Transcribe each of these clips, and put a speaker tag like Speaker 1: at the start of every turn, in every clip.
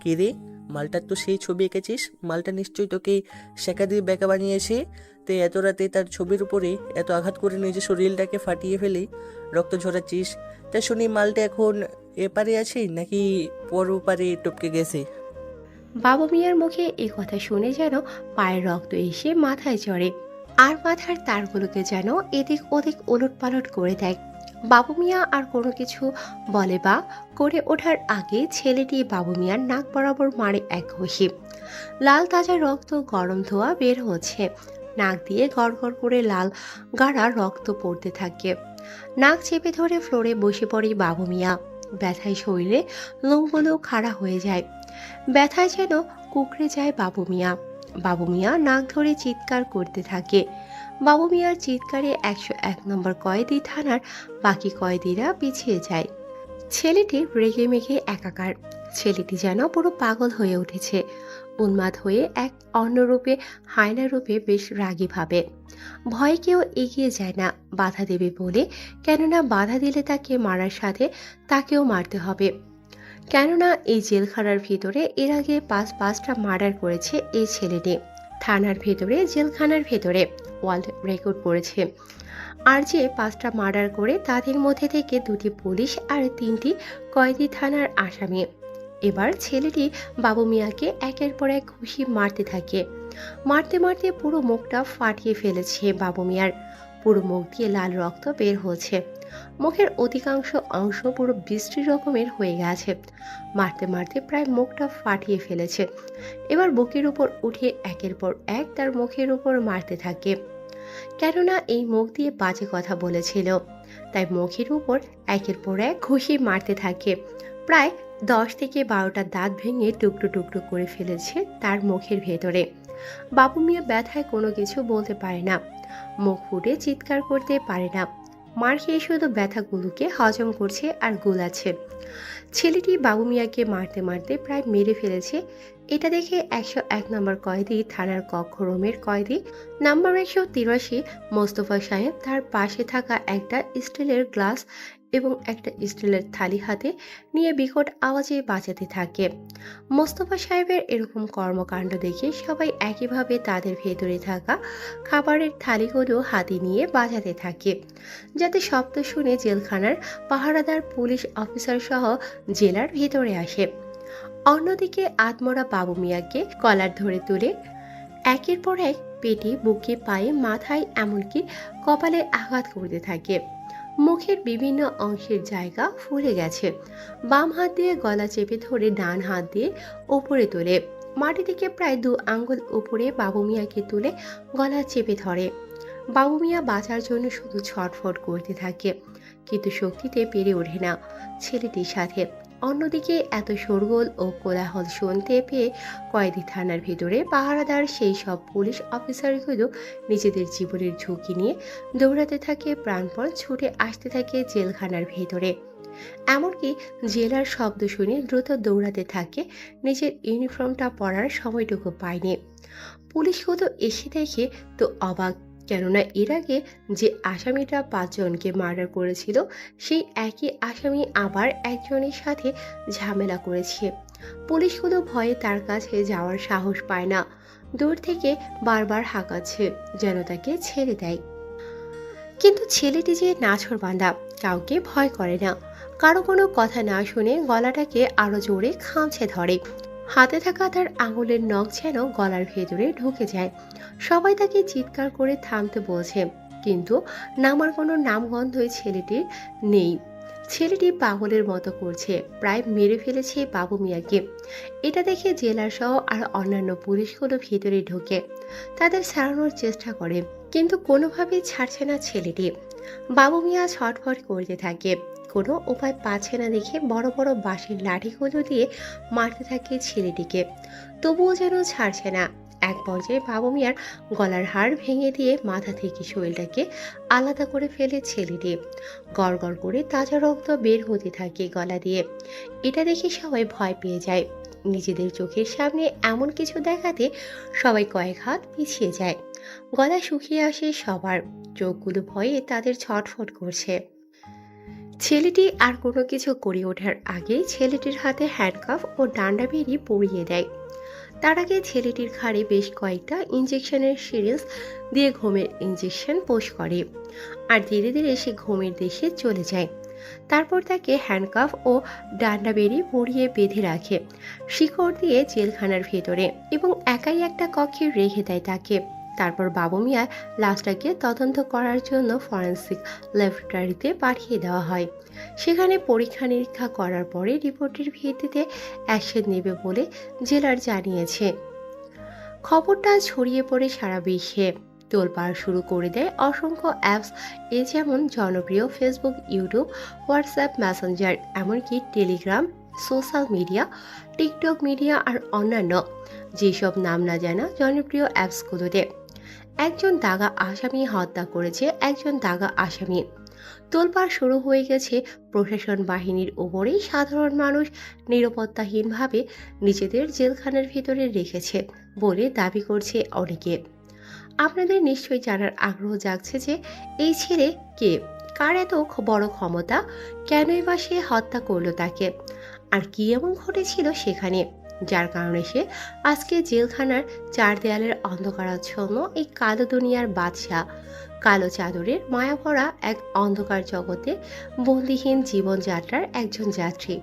Speaker 1: কে রে, মালটার তো সেই ছবি এঁকেছিস, মালটা নিশ্চয়ই তোকে শেখা দিয়ে বেঁকা বানিয়েছে। তো এত রাতে তার ছবির উপরে এত আঘাত করে নিজের শরীরটাকে ফাটিয়ে ফেলে রক্ত ঝরাচ্ছিস। তা শুনি মালটা এখন এপারে আছে নাকি পর ওপারে টপকে গেছে?
Speaker 2: বাবু মিয়ার মুখে এই কথা শুনে যেন পায়ের রক্ত এসে মাথায় চড়ে, আর মাথার তারগুলোকে যেন এদিক ওদিক ওলটপালট করে দেয়। বাবু মিয়া আর কোনো কিছু বলে বা করে ওঠার আগে ছেলেটি বাবু মিয়ার নাক বরাবর মারে এক ঘষি। লাল তাজা রক্ত গরম ধোয়া বের হচ্ছে, নাক দিয়ে গড়গড় করে লাল গাঢ়া রক্ত পড়তে থাকে। নাক চেপে ধরে ফ্লোরে বসে পড়ে বাবু মিয়া। ব্যথায় শরীরে লোমগুলো খাড়া হয়ে যায়, ব্যথায় যেন কুকড়ে যায় বাবু মিয়া। বাবু মিয়া নাক ধরে চিৎকার করতে থাকে। বাবু মিয়ার চিৎকারে 101 নম্বর কয়েদি থানার বাকি কয়েদিরা পিছিয়ে যায়। ছেলেটি রেগে মেগে একাকার। ছেলেটি যেন পুরো পাগল হয়ে উঠেছে, উন্মাদ হয়ে এক অন্য রূপে, হায়না রূপে বেশ রাগী ভাবে। ভয়ে কেউ এগিয়ে যায় না বাধা দেবে বলে, কেননা বাধা দিলে তাকে মারার সাথে তাকেও মারতে হবে। কেননা এই জেলখানার ভিতরে এর আগে পাঁচটা মার্ডার করেছে এই ছেলেটি। থানার ভেতরে, জেলখানার ভেতরে ওয়ার্ল্ড রেকর্ড করেছে। আর যে 5টা মার্ডার করে তাদের মধ্যে থেকে 2টি পুলিশ আর 3টি কয়েদি থানার আসামি। এবার ছেলেটি বাবু মিয়াকে একের পর এক ঘুষি মারতে থাকে। মারতে মারতে পুরো মুখটা ফাটিয়ে ফেলেছে বাবু মিয়ার। পুরো মুখ দিয়ে লাল রক্ত বের হচ্ছে। মুখের অধিকাংশ অংশ পুরো বৃষ্টি রকমের হয়ে গেছে। মারতে মারতে প্রায় মুখটা ফাটিয়ে ফেলেছে। এবার বুকের উপর উঠে একের পর এক তার মুখের উপর মারতে থাকে। কেননা এই মুখ দিয়ে বাজে কথা বলেছিল, তাই মুখের উপর একের পর এক ঘুষি মারতে থাকে। প্রায় 10 থেকে 12টা দাঁত ভেঙে টুকরো টুকরো করে ফেলেছে তার মুখের ভেতরে। বাবু মিয়া ব্যথায় কোনো কিছু বলতে পারে না, মুখ ফুটে চিৎকার করতে পারে না। মার খেয়ে শুধু ব্যথাগুলোকে হজম করছে আর গুলাচ্ছে। ছেলেটি বাবু মিয়াকে মারতে মারতে প্রায় মেরে ফেলেছে। এটা দেখে 101 নম্বর কয়েদি থানার কক্ষ রুমের কয়েদি নাম্বার 183 মোস্তফা সাহেব তার পাশে থাকা একটা স্টিলের গ্লাস এবং একটা স্টিলের থালি হাতে নিয়ে বিকট আওয়াজে বাজাতে থাকে। মোস্তফা সাহেবের এরকম কর্মকাণ্ড দেখে সবাই একইভাবে তাদের ভেতরে থাকা খাবারের থালিগুলো হাতে নিয়ে বাজাতে থাকে, যাতে শব্দ শুনে জেলখানার পাহারাদার পুলিশ অফিসার সহ জেলার ভেতরে আসে। অন্যদিকে আত্মরা বাবু মিয়াকে কলার ধরে তুলে একের পর এক পেটে, বুকে, পায়ে, মাথায়, এমনকি কপালে আঘাত করতে থাকে। মুখের বিভিন্ন অংশের জায়গা ফুলে গেছে। বাম হাত দিয়ে গলা চেপে ধরে ডান হাত দিয়ে উপরে তোলে। মাটি থেকে প্রায় 2 আঙ্গুল উপরে বাবু মিয়াকে তুলে গলা চেপে ধরে। বাবু মিয়া বাঁচার জন্য শুধু ছটফট করতে থাকে, কিন্তু শক্তিতে পেরে ওঠে না ছেলেটির সাথে। অন্যদিকে এত শোরগোল ও কোলাহল শুনতে পেয়ে কয়েদি থানার ভিতরে পাহারাদার সেই সব পুলিশ অফিসারগুলো নিজেদের জীবনের ঝুঁকি নিয়ে দৌড়াতে থাকে, প্রাণপণ ছুটে আসতে থাকে জেলখানার ভেতরে। এমনকি জেলার শব্দ শুনে দ্রুত দৌড়াতে থাকে, নিজের ইউনিফর্মটা পরার সময়টুকু পায়নি। পুলিশগুলো এসে দেখে তো অবাক, কেননা এর আগে যে আসামিটা 5 জনকে মার্ডার করেছিল সেই একই আসামি আবার একজনের সাথে ঝামেলা করেছে। পুলিশগুলো ভয়ে তার কাছে যাওয়ার সাহস পায় না, দূর থেকে বারবার হাঁকাচ্ছে যেন তাকে ছেড়ে দেয়। কিন্তু ছেলেটি যে নাছোড়বান্দা, কাউকে ভয় করে না। কারো কোনো কথা না শুনে গলাটাকে আরো জোরে খামছে ধরে। হাতে থাকা তার আঙুলের নখ যেন গলার ভেতরে ঢুকে যায়। সবাই তাকে চিৎকার করে থামতে বলছে, কিন্তু নামার কোনো নামগন্ধই ছেলেটির নেই। ছেলেটি পাগলের মতো করছে, প্রায় মেরে ফেলেছে বাবু মিয়াকে। এটা দেখে জেলার সহ আর অন্যান্য পুলিশগুলো ভিতরে ঢোকে, তাদের ছাড়ানোর চেষ্টা করে, কিন্তু কোনোভাবেই ছাড়ছে না ছেলেটি। বাবু মিয়া ছটফট করতে থাকে, কোনো উপায় পাচ্ছে না দেখে বড় বড় বাঁশের লাঠিগুলো দিয়ে মারতে থাকে ছেলেটিকে, তবুও যেন ছাড়ছে না। এক পর্যায়ে বাবু মিয়ার গলার হাড় ভেঙে দিয়ে মাথা থেকে শরীরটাকে আলাদা করে ফেলে ছেলেটি। গড় গড় করে তাজা রক্ত বের হতে থাকে গলা দিয়ে। এটা দেখে সবাই ভয় পেয়ে যায়। নিজেদের চোখের সামনে এমন কিছু দেখাতে সবাই কয়েক হাত পিছিয়ে যায়। গলা শুকিয়ে আসে সবার, চোখগুলো ভয়ে তাদের ছটফট করছে। ছেলেটি আর কোনো কিছু করে ওঠার আগেই ছেলেটির হাতে হ্যান্ডকাফ ও ডান্ডা বেরি পরিয়ে দেয়। তার আগে ছেলেটির ঘাড়ে বেশ কয়েকটা ইঞ্জেকশনের সিরিঞ্জ দিয়ে ঘুমের ইঞ্জেকশন পোষ করে, আর ধীরে ধীরে সে ঘুমের দেশে চলে যায়। তারপর তাকে হ্যান্ডকাফ ও ডান্ডা বেরি পরিয়ে বেঁধে রাখে শিকড় দিয়ে জেলখানার ভেতরে, এবং একাই একটা কক্ষে রেখে দেয় তাকে। তারপর বাবু মিয়ার লাশটাকে তদন্ত করার জন্য ফরেন্সিক ল্যাবরেটরিতে পাঠিয়ে দেওয়া হয়। সেখানে পরীক্ষা নিরীক্ষা করার পরে রিপোর্টের ভিত্তিতে অ্যাকশন নেবে বলে জেলার জানিয়েছে। খবরটা ছড়িয়ে পড়ে সারা বিশ্বে, তোলপাড় শুরু করে দেয় অসংখ্য অ্যাপস, যেমন জনপ্রিয় ফেসবুক, ইউটিউব, হোয়াটসঅ্যাপ, মেসেঞ্জার, এমনকি Telegram, social media, TikTok media আর অন্যান্য যেসব নাম না জানা জনপ্রিয় অ্যাপসগুলোতে। একজন দাগা আসামি হত্যা করেছে একজন দাগা আসামি। তোলপাড় শুরু হয়ে গেছে প্রশাসন বাহিনীর ওপরেই। সাধারণ মানুষ নিরাপত্তাহীনভাবে নিজেদের জেলখানার ভিতরে রেখেছে বলে দাবি করছে অনেকে। আপনাদের নিশ্চয়ই জানার আগ্রহ জাগছে যে এই ছেলে কে, কার এত বড় ক্ষমতা, কেনই বা সে হত্যা করলো তাকে, আর কি এমন ঘটেছিল সেখানে যার কারণে সে আজকে জেলখানার চার দেয়ালের অন্ধকারাচ্ছন্ন এই কালো দুনিয়ার বাদশা, কালো চাদরের মায়াভরা এক অন্ধকার জগতে বন্দিহীন জীবনযাত্রার একজন যাত্রী।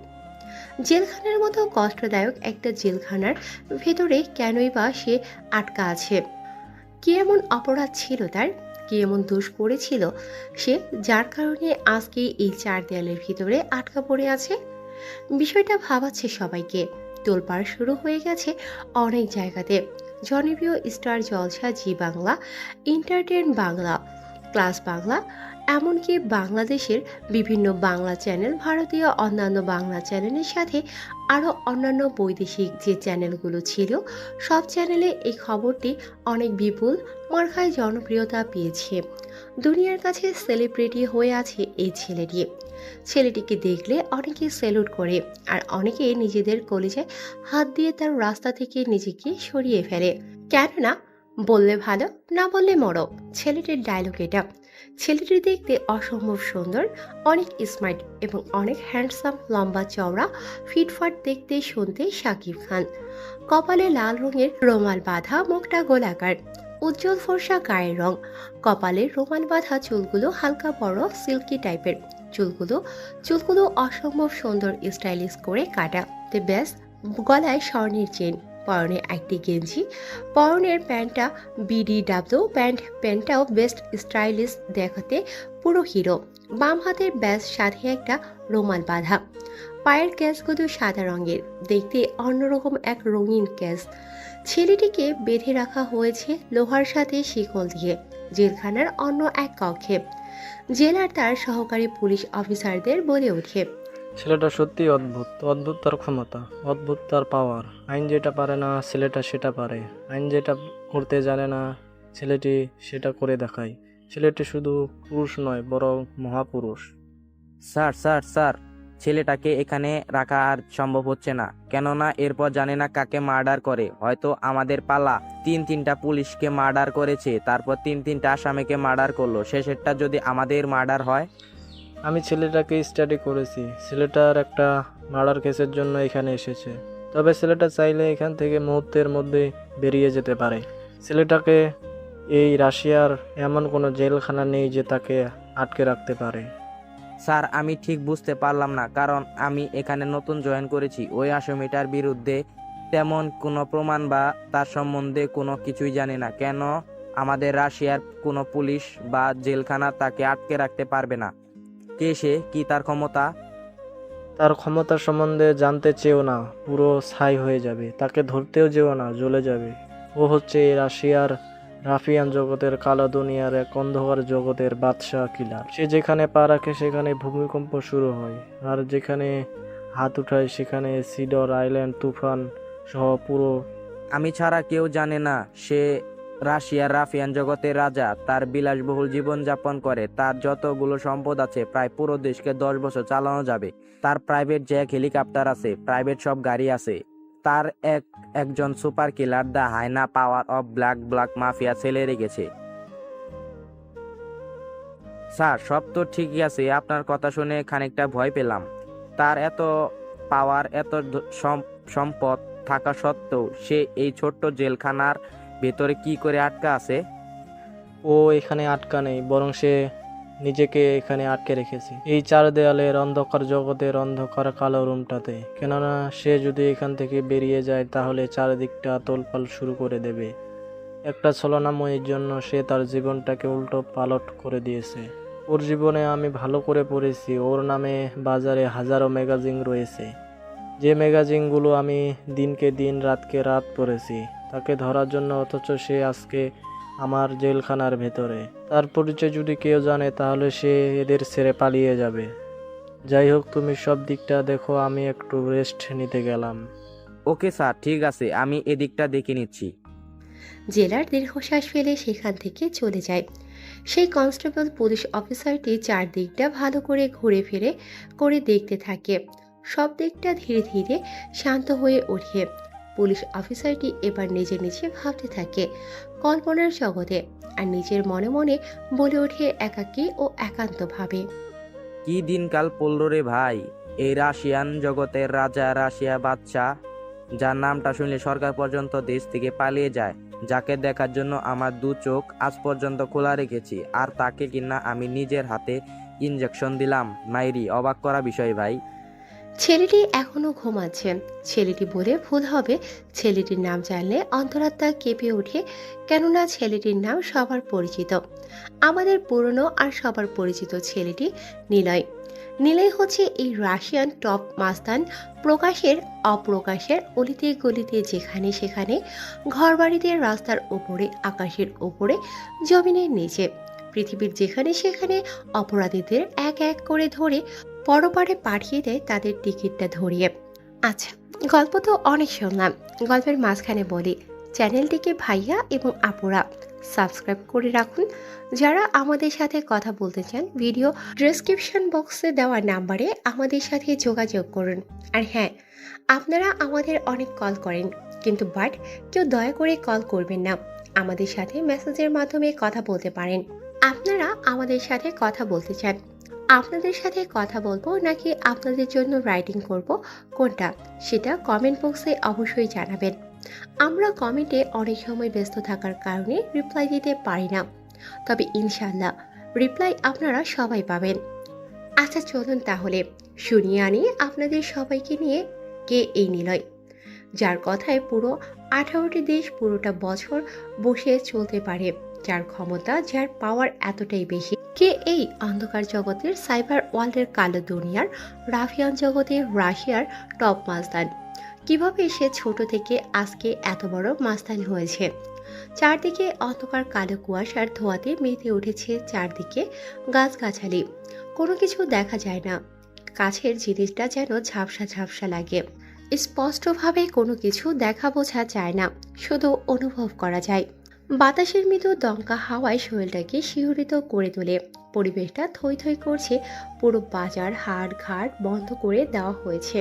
Speaker 2: জেলখানার মতো কষ্টদায়ক একটা জেলখানার ভেতরে কেনই বা সে আটকা আছে? কি এমন অপরাধ ছিল তার, কি এমন দোষ করেছিল সে, যার কারণে আজকে এই চার দেয়ালের ভিতরে আটকা পড়ে আছে? বিষয়টা ভাবাচ্ছে সবাইকে। তোলপাড় শুরু হয়ে গেছে অনেক জায়গাতে। জনপ্রিয় স্টার জলসা, জি বাংলা, এন্টারটেন বাংলা, ক্লাস বাংলা, এমনকি বাংলাদেশের বিভিন্ন বাংলা চ্যানেল, ভারতীয় অন্যান্য বাংলা চ্যানেলের সাথে আরও অন্যান্য বৈদেশিক যে চ্যানেলগুলো ছিল, সব চ্যানেলে এই খবরটি অনেক বিপুল মার্কায় জনপ্রিয়তা পেয়েছে। দুনিয়ার কাছে সেলিব্রিটি হয়ে আছে এই ছেলেটি। ছেলেটিকে দেখলে অনেকে স্যালুট করে, আর অনেকে নিজেদের কলেজায় হাত দিয়ে তার রাস্তা থেকে নিজেকে সরিয়ে ফেলে। কেননা বললে ভালো, না বললে মরো, ছেলেটির ডায়লগ এটা। ছেলেটি দেখতে অসম্ভব সুন্দর, অনেক স্মার্ট এবং অনেক হ্যান্ডসাম, লম্বা চওড়া, ফিটফাট দেখতে শুনতে শাকিব খান। কপালে লাল রঙের রোমাল বাঁধা, মুখটা গোলাকার, উজ্জ্বল ফর্সা গায়ের রং, কপালে রোমাল বাঁধা, চুলগুলো হালকা বড় সিল্কি টাইপের, চুলগুলো অসম্ভব সুন্দর স্টাইলিশ করে কাটা, তে ব্যাস, গলায় স্বর্ণের চেন, পরনে একটি গেঞ্জি, পরনের প্যান্টটা প্যান্টটাও বেস্ট স্টাইলিশ দেখাতে, পুরো হিরো। বাম হাতের ব্যাস সাথে একটা রুমাল বাঁধা, পায়ের ক্যাচগুলো সাদা রঙের, দেখতে অন্যরকম এক রঙিন ক্যাচ। ছেলেটিকে বেঁধে রাখা হয়েছে লোহার সাথে শিকল দিয়ে জেলখানার অন্য এক কক্ষে। জেলার তার সহকারী পুলিশ অফিসারদের বলে ওঠে,
Speaker 3: ছেলেটা সত্যি অদ্ভুত, অদ্ভুত তার ক্ষমতা, অদ্ভুত তার পাওয়ার। আইন যেটা পারে না ছেলেটা সেটা পারে, আইন যেটা করতে জানে না ছেলেটি সেটা করে দেখায়। ছেলেটি শুধু পুরুষ নয়, বরং মহাপুরুষ।
Speaker 4: স্যার স্যার স্যার ছেলেটাকে এখানে রাখা আর সম্ভব হচ্ছে না, কেননা এরপর জানে না কাকে মার্ডার করে। হয়তো আমাদের পালা, তিনটা পুলিশকে মার্ডার করেছে, তারপর তিনটা আসামিকে মার্ডার করলো, শেষেরটা যদি আমাদের মার্ডার হয়।
Speaker 3: আমি ছেলেটাকে স্টাডি করেছি, ছেলেটার একটা মার্ডার কেসের জন্য এখানে এসেছে। তবে ছেলেটা চাইলে এখান থেকে মুহূর্তের মধ্যে বেরিয়ে যেতে পারে। ছেলেটাকে এই রাশিয়ার এমন কোনো জেলখানা নেই যে তাকে আটকে রাখতে পারে।
Speaker 4: স্যার আমি ঠিক বুঝতে পারলাম না, কারণ আমি এখানে নতুন জয়েন করেছি। ওই আসামিটার বিরুদ্ধে তেমন কোনো প্রমাণ বা তার সম্বন্ধে কোনো কিছুই জানি না। কেন আমাদের রাশিয়ার কোনো পুলিশ বা জেলখানা তাকে আটকে রাখতে পারবে না? কে সে, কি তার ক্ষমতা?
Speaker 3: তার ক্ষমতার সম্বন্ধে জানতে চেয়েও না, পুরো ছাই হয়ে যাবে। তাকে ধরতেও যেও না, জ্বলে যাবে। ও হচ্ছে এই রাশিয়ার রাফিয়ান জগতের, কালো দুনিয়ার এক অন্ধকার জগতের বাদশাহ কিলার। সে যেখানে পা রাখে সেখানে ভূমিকম্প শুরু হয়, আর যেখানে হাত উঠায় সেখানে সিডর আইল্যান্ড তুফান সহ পুরো।
Speaker 4: আমি ছাড়া কেউ জানে না সে রাশিয়ার রাফিয়ান জগতের রাজা। তার বিলাসবহুল জীবনযাপন করে, তার যতগুলো সম্পদ আছে প্রায় পুরো দেশকে 10 বছর চালানো যাবে। তার প্রাইভেট জেট, হেলিকপ্টার আছে, প্রাইভেট সব গাড়ি আছে। তার একজন super killer, the hyena power of black mafia ছেলে রেখেছে। স্যার সব তো ঠিকই আছে, আপনার কথা শুনে খানিকটা ভয় পেলাম। তার এত পাওয়ার, এত সম্পদ থাকা সত্ত্বেও সে এই ছোট্ট জেলখানার ভেতরে কি করে আটকা আছে?
Speaker 3: ও এখানে আটকা নেই, বরং সে নিজেকে এখানে আটকে রেখেছে এই চার দেয়ালের অন্ধকার জগতের অন্ধকার কালো রুমটাতে। কেননা সে যদি এখান থেকে বেরিয়ে যায় তাহলে চারিদিকটা তোলপাল শুরু করে দেবে। একটা ছলনাময়ীর জন্য সে তার জীবনটাকে উল্টো পালট করে দিয়েছে। ওর জীবনে আমি ভালো করে পড়েছি, ওর নামে বাজারে হাজারো ম্যাগাজিন রয়েছে, যে ম্যাগাজিনগুলো আমি দিনকে দিন রাতকে রাত পড়েছি তাকে ধরার জন্য, অথচ সে আজকে আমার জেলখানার ভেতরে। তার পরিচয় যদি কেউ জানে তাহলে সে এদের ছেড়ে পালিয়ে যাবে। যাই হোক, তুমি সব দিকটা দেখো, আমি একটু রেস্ট নিতে গেলাম।
Speaker 4: ওকে স্যার, ঠিক আছে, আমি এদিকটা দেখে নিচ্ছি।
Speaker 2: জেলার দীর্ঘশ্বাস ফেলে সেখান থেকে চলে যায়। সেই কনস্টেবল পুলিশ অফিসারটি চারদিকটা ভালো করে ঘুরে ফিরে করে দেখতে থাকে। সব দিকটা ধীরে ধীরে শান্ত হয়ে ওঠে। পুলিশ অফিসারটি এবার নিজে নিজে ভাবতে থাকে কল্পনার জগতে, আর নিজের মনে মনে বলে ওঠে একাকী ও একান্তভাবে।
Speaker 4: কি দিনকাল পড়ল রে ভাই! এই রাশিয়ান জগতের রাজা, রাশিয়া বাদশা, যার নামটা শুনলে সরকার পর্যন্ত দেশ থেকে পালিয়ে যায়, যাকে দেখার জন্য আমার দু চোখ আজ পর্যন্ত খোলা রেখেছি, আর তাকে কিনা আমি নিজের হাতে ইনজেকশন দিলাম। মাইরি, অবাক করা বিষয় ভাই।
Speaker 2: ছেলেটি এখনো ঘুমাচ্ছে। ছেলেটি বলে ভুল হবে, ছেলেটির নাম জানলে অন্তরাত্মা কেঁপে ওঠে, কেননা ছেলেটির নাম সবার পরিচিত, আমাদের পুরনো আর সবার পরিচিত ছেলেটি নিলয়। নিলয় হচ্ছে এই রাশিয়ান টপ মাস্তান, প্রকাশের অপ্রকাশের অলিতে গলিতে যেখানে সেখানে, ঘরবাড়িতে, রাস্তার ওপরে, আকাশের ওপরে, জমিনের নিচে, পৃথিবীর যেখানে সেখানে অপরাধীদের এক এক করে ধরে পরপারে পাঠিয়ে দেয় তাদের টিকিটটা ধরিয়ে। আচ্ছা, গল্প তো অনেক শুনলাম, গল্পের মাঝখানে বলি চ্যানেলটিকে ভাইয়া এবং আপুরা সাবস্ক্রাইব করে রাখুন। যারা আমাদের সাথে কথা বলতে চান ভিডিও ডেসক্রিপশন বক্সে দেওয়া নাম্বারে আমাদের সাথে যোগাযোগ করুন। আর হ্যাঁ, আপনারা আমাদের অনেক কল করেন, কিন্তু কেউ দয়া করে কল করবেন না, আমাদের সাথে মেসেজের মাধ্যমে কথা বলতে পারেন। আপনারা আমাদের সাথে কথা বলতে চান, আপনাদের সাথে কথা বলবো নাকি আপনাদের জন্য রাইটিং করব, কোনটা সেটা কমেন্ট বক্সে অবশ্যই জানাবেন। আমরা কমেন্টে অনেক সময় ব্যস্ত থাকার কারণে রিপ্লাই দিতে পারি না, তবে ইনশাল্লাহ রিপ্লাই আপনারা সবাই পাবেন। আচ্ছা চলুন তাহলে শুনিয়ে আনি আপনাদের সবাইকে নিয়ে কে এই নিলয়, যার কথায় পুরো 18টি দেশ পুরোটা বছর বসে চলতে পারে, যার ক্ষমতা, যার পাওয়ার এতটাই বেশি। কে এই অন্ধকার জগতের সাইবার ওয়ার্ল্ডের কালো দুনিয়ার রাফিয়ান জগতের রাশিয়ার টপ মাস্তান, কিভাবে সে ছোট থেকে আজকে এত বড় মাস্তান হয়েছে। চারদিকে অন্ধকার কালো কুয়াশার ধোঁয়াতে মেতে উঠেছে, চারদিকে গাছগাছালি, কোনো কিছু দেখা যায় না, কাছের জিনিসটা যেন ঝাপসা ঝাপসা লাগে। স্পষ্টভাবে কোনো কিছু দেখা বোঝা যায় না, শুধু অনুভব করা যায়। বাতাসের মৃদু দমকা হাওয়ায় শরীরটাকে শিহরিত করে তোলে। পরিবেশটা থই থই করছে, পুরো বাজার হাট ঘাট বন্ধ করে দেওয়া হয়েছে।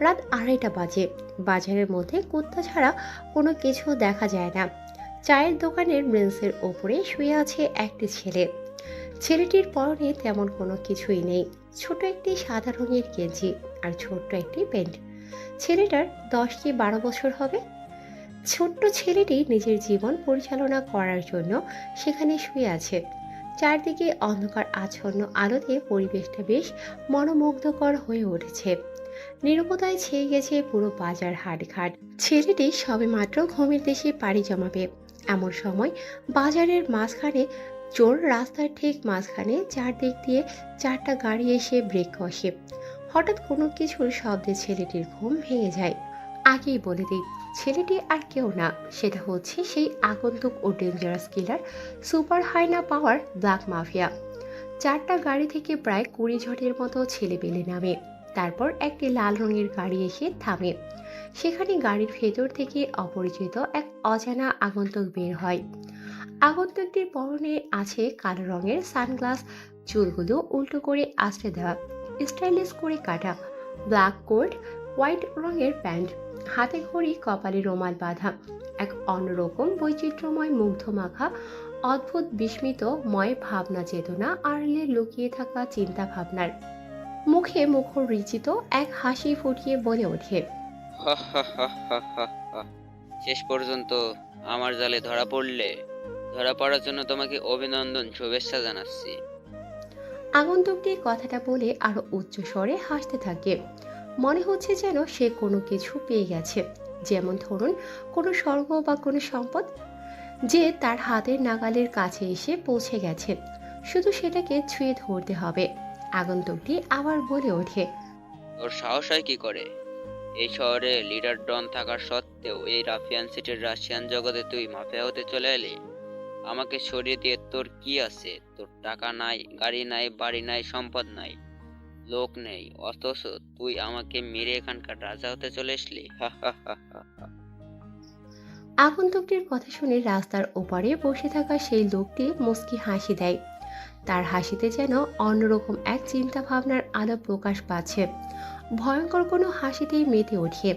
Speaker 2: রাত 2:30 বাজে, বাজারের মধ্যে কুত্তা ছাড়া কোনো কিছু দেখা যায় না। চায়ের দোকানের বেঞ্চের ওপরে শুয়ে আছে একটি ছেলে। ছেলেটির পরনে তেমন কোনো কিছুই নেই, ছোট একটি সাদা রঙের গেঞ্জি আর ছোট্ট একটি প্যান্ট। ছেলেটার 10 কি 12 বছর হবে। ছোট্ট ছেলেটি নিজের জীবন পরিচালনা করার জন্য সেখানে শুয়ে আছে। চারদিকে অন্ধকার আচ্ছন্ন আলোতে পরিবেশটা বেশ মনোমুগ্ধকর হয়ে উঠেছে। নীরবতায় ছেয়ে গেছে পুরো বাজার হাটঘাট। ছেলেটি সবেমাত্র ঘুমের দেশে পাড়ি জমাবে, এমন সময় বাজারের মাঝখানে, চোর রাস্তার ঠিক মাঝখানে, চারদিক দিয়ে 4টা গাড়ি এসে ব্রেক কষে। হঠাৎ কোনো কিছুর শব্দে ছেলেটির ঘুম ভেঙে যায়। আগেই বলে দিই, ছেলেটি আর কেউ না, সেটা হচ্ছে সেই আগন্তুক ও ডেঞ্জারাস কিলার, সুপার হাইনা পাওয়ার ব্ল্যাক মাফিয়া। 4টা গাড়ি থেকে প্রায় 20 ঝটের মতো ছেলেপেলে নামে। তারপর একটি লাল রঙের গাড়ি এসে থামে। সেখানে গাড়ির ভেতর থেকে অপরিচিত এক অজানা আগন্তুক বের হয়। আগন্তুকটির পরনে আছে কালো রঙের সানগ্লাস, চুলগুলো উল্টো করে আঁচড়ে দেওয়া, স্টাইলিশ করে কাটা, ব্ল্যাক কোট, হোয়াইট রঙের প্যান্ট, হাতে ঘড়ি, কপালে রুমাল বাঁধা, এক অন্যরকম বৈচিত্র্যময় মুগ্ধ মাখা অদ্ভুত বিস্মিতময় ভাবনা চেতনা আড়ালে লুকিয়ে থাকা চিন্তা ভাবনার। মুখে মুখরিচিত এক হাসি ফুটিয়ে বলে ওঠে,
Speaker 5: হা হা হা হা হা হা। শেষ পর্যন্ত আমার জালে ধরা পড়লে। ধরা পড়ার জন্য তোমাকে অভিনন্দন, শুভেচ্ছা জানাচ্ছি।
Speaker 2: আগন্তুকটি কথাটা বলে আরো উচ্চ স্বরে হাসতে থাকে। মনে হচ্ছে যেন সে কোনো কিছু পেয়ে গেছে, যেমন ধরুন কোনো স্বর্গ বা কোনো সম্পদ যে তার হাতের নাগালের কাছে এসে পৌঁছে গেছে, শুধু সেটাকে ছুঁয়ে ধরতে হবে। আগন্তুকটি আবার বলে ওঠে,
Speaker 5: তোর সাহস হয় কি করে? এই শহরে লিডার ডন থাকার সত্ত্বেও এই রাফিয়ান সিটির রাশিয়ান জগতে তুই মাফিয়া হতে চলে এলি। আমাকে সরিয়ে দিয়ে তোর কি আছে? তোর টাকা নাই, গাড়ি নাই, বাড়ি নাই, সম্পদ নাই, লোক নেই, অথচ তুই আমাকে মেরে এখানকার রাজা হতে চলে এসলি। হা হা হা হা হা।
Speaker 2: আগন্তুকটির কথা শুনে রাস্তার ওপারে বসে থাকা সেই লোকটি মুচকি হাসি দেয়। তার হাসিতে যেন অন্যরকম এক চিন্তা ভাবনার আলো প্রকাশ পাচ্ছে। ভয়ঙ্কর কোনো হাসিতেই মেতে ওঠে।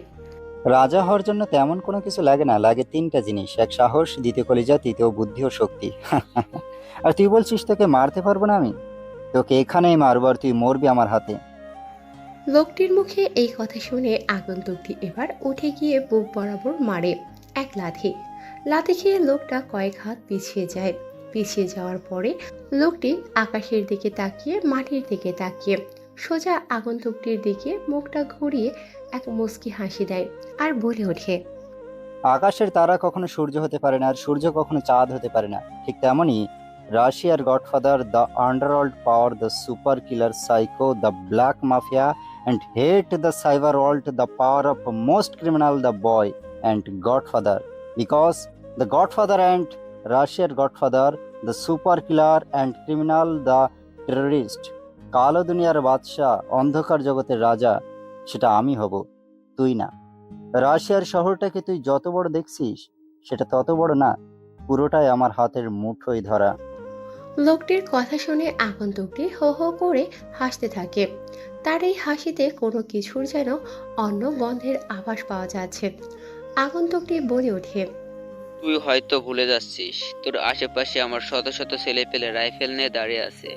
Speaker 6: রাজা হওয়ার জন্য তেমন কোনো কিছু লাগে না, লাগে তিনটা জিনিস: এক সাহস, দ্বিতীয় কলিজা, তৃতীয় বুদ্ধি ও শক্তি। আর তুই বলছিস তোকে মারতে পারবো না? আমি তোকে এখানেই মারবো আর তুই মরবি আমার হাতে।
Speaker 2: লোকটির মুখে এই কথা শুনে আগন্তুকটি এবার উঠে গিয়ে বুক বরাবর মারে এক লাথি। লাথি খেয়ে লোকটা কয়েক হাত পিছিয়ে যায়। পিছিয়ে যাওয়ার পরে লোকটি আকাশের দিকে তাকিয়ে মাটির দিকে তাকিয়ে সোজা আগন্তুকটির দিকে মুখটা ঘুরিয়ে এক মুচকি হাসি দেয় আর বলে ওঠে,
Speaker 6: আকাশের তারা কখনো সূর্য হতে পারে না, আর সূর্য কখনো চাঁদ হতে পারে না। ঠিক তেমনই রাশিয়ার godfather, the underworld power, the super killer psycho, the black mafia and hate the cyber world, the power of most criminal, the boy and godfather, because the godfather and রাশিয়ার godfather, the super killer and criminal, the terrorist, কালো দুনিয়ার বাদশাহ, অন্ধকার জগতের রাজা, সেটা আমি হব, তুই না। রাশিয়ার শহরটাকে তুই যত বড় দেখছিস সেটা তত বড় না, পুরোটাই আমার হাতের মুঠোয় ধরা।
Speaker 2: লোকটির কথা শুনে আগন্তুকটি হো হো করে হাসতে থাকে। তার এই হাসিতে কোনো কিছুর যেন অন্য গন্ধের আভাস পাওয়া যাচ্ছে। আগন্তুকটি বলে ওঠে,
Speaker 5: তুই হয়তো ভুলে যাচ্ছিস, তোর আশেপাশে আমার শত শত ছেলে পেলে রাইফেল নিয়ে দাঁড়িয়ে আছে।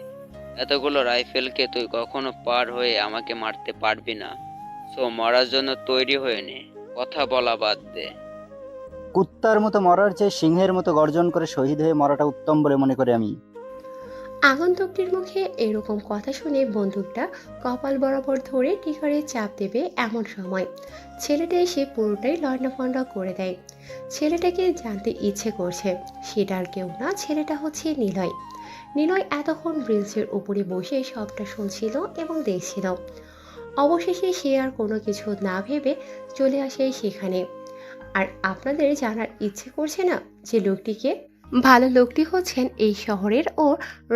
Speaker 5: এতগুলো রাইফেলকে তুই কখনো পার হয়ে আমাকে মারতে পারবি না। সো মরার জন্য তৈরি হয়ে নে, কথা বলা বাদ দে।
Speaker 6: কুত্তার মতো মরার চেয়ে সিংহের মতো গর্জন করে শহীদ হয়ে মরাটা উত্তম বলে মনে করি আমি।
Speaker 2: আগন্তুকটির মুখে এরকম কথা শুনে বন্দুকটা কপাল বরাবর ধরে টিকারে চাপ দেবে এমন সময় ছেলেটা এসে পুরোটাই লণ্ডভণ্ড করে দেয়। ছেলেটাকে জানতে ইচ্ছে করছে, সেটা আর কেউ না, ছেলেটা হচ্ছে নিলয়। নিলয় এতক্ষণ ব্রিজের উপরে বসে সবটা শুনছিল এবং দেখছিল। অবশেষে সে আর কোনো কিছু না ভেবে চলে আসে সেখানে। আর আপনাদের জানার ইচ্ছে করছে না যে লোকটিকে? ভালো লোকটি হচ্ছেন এই শহরের ও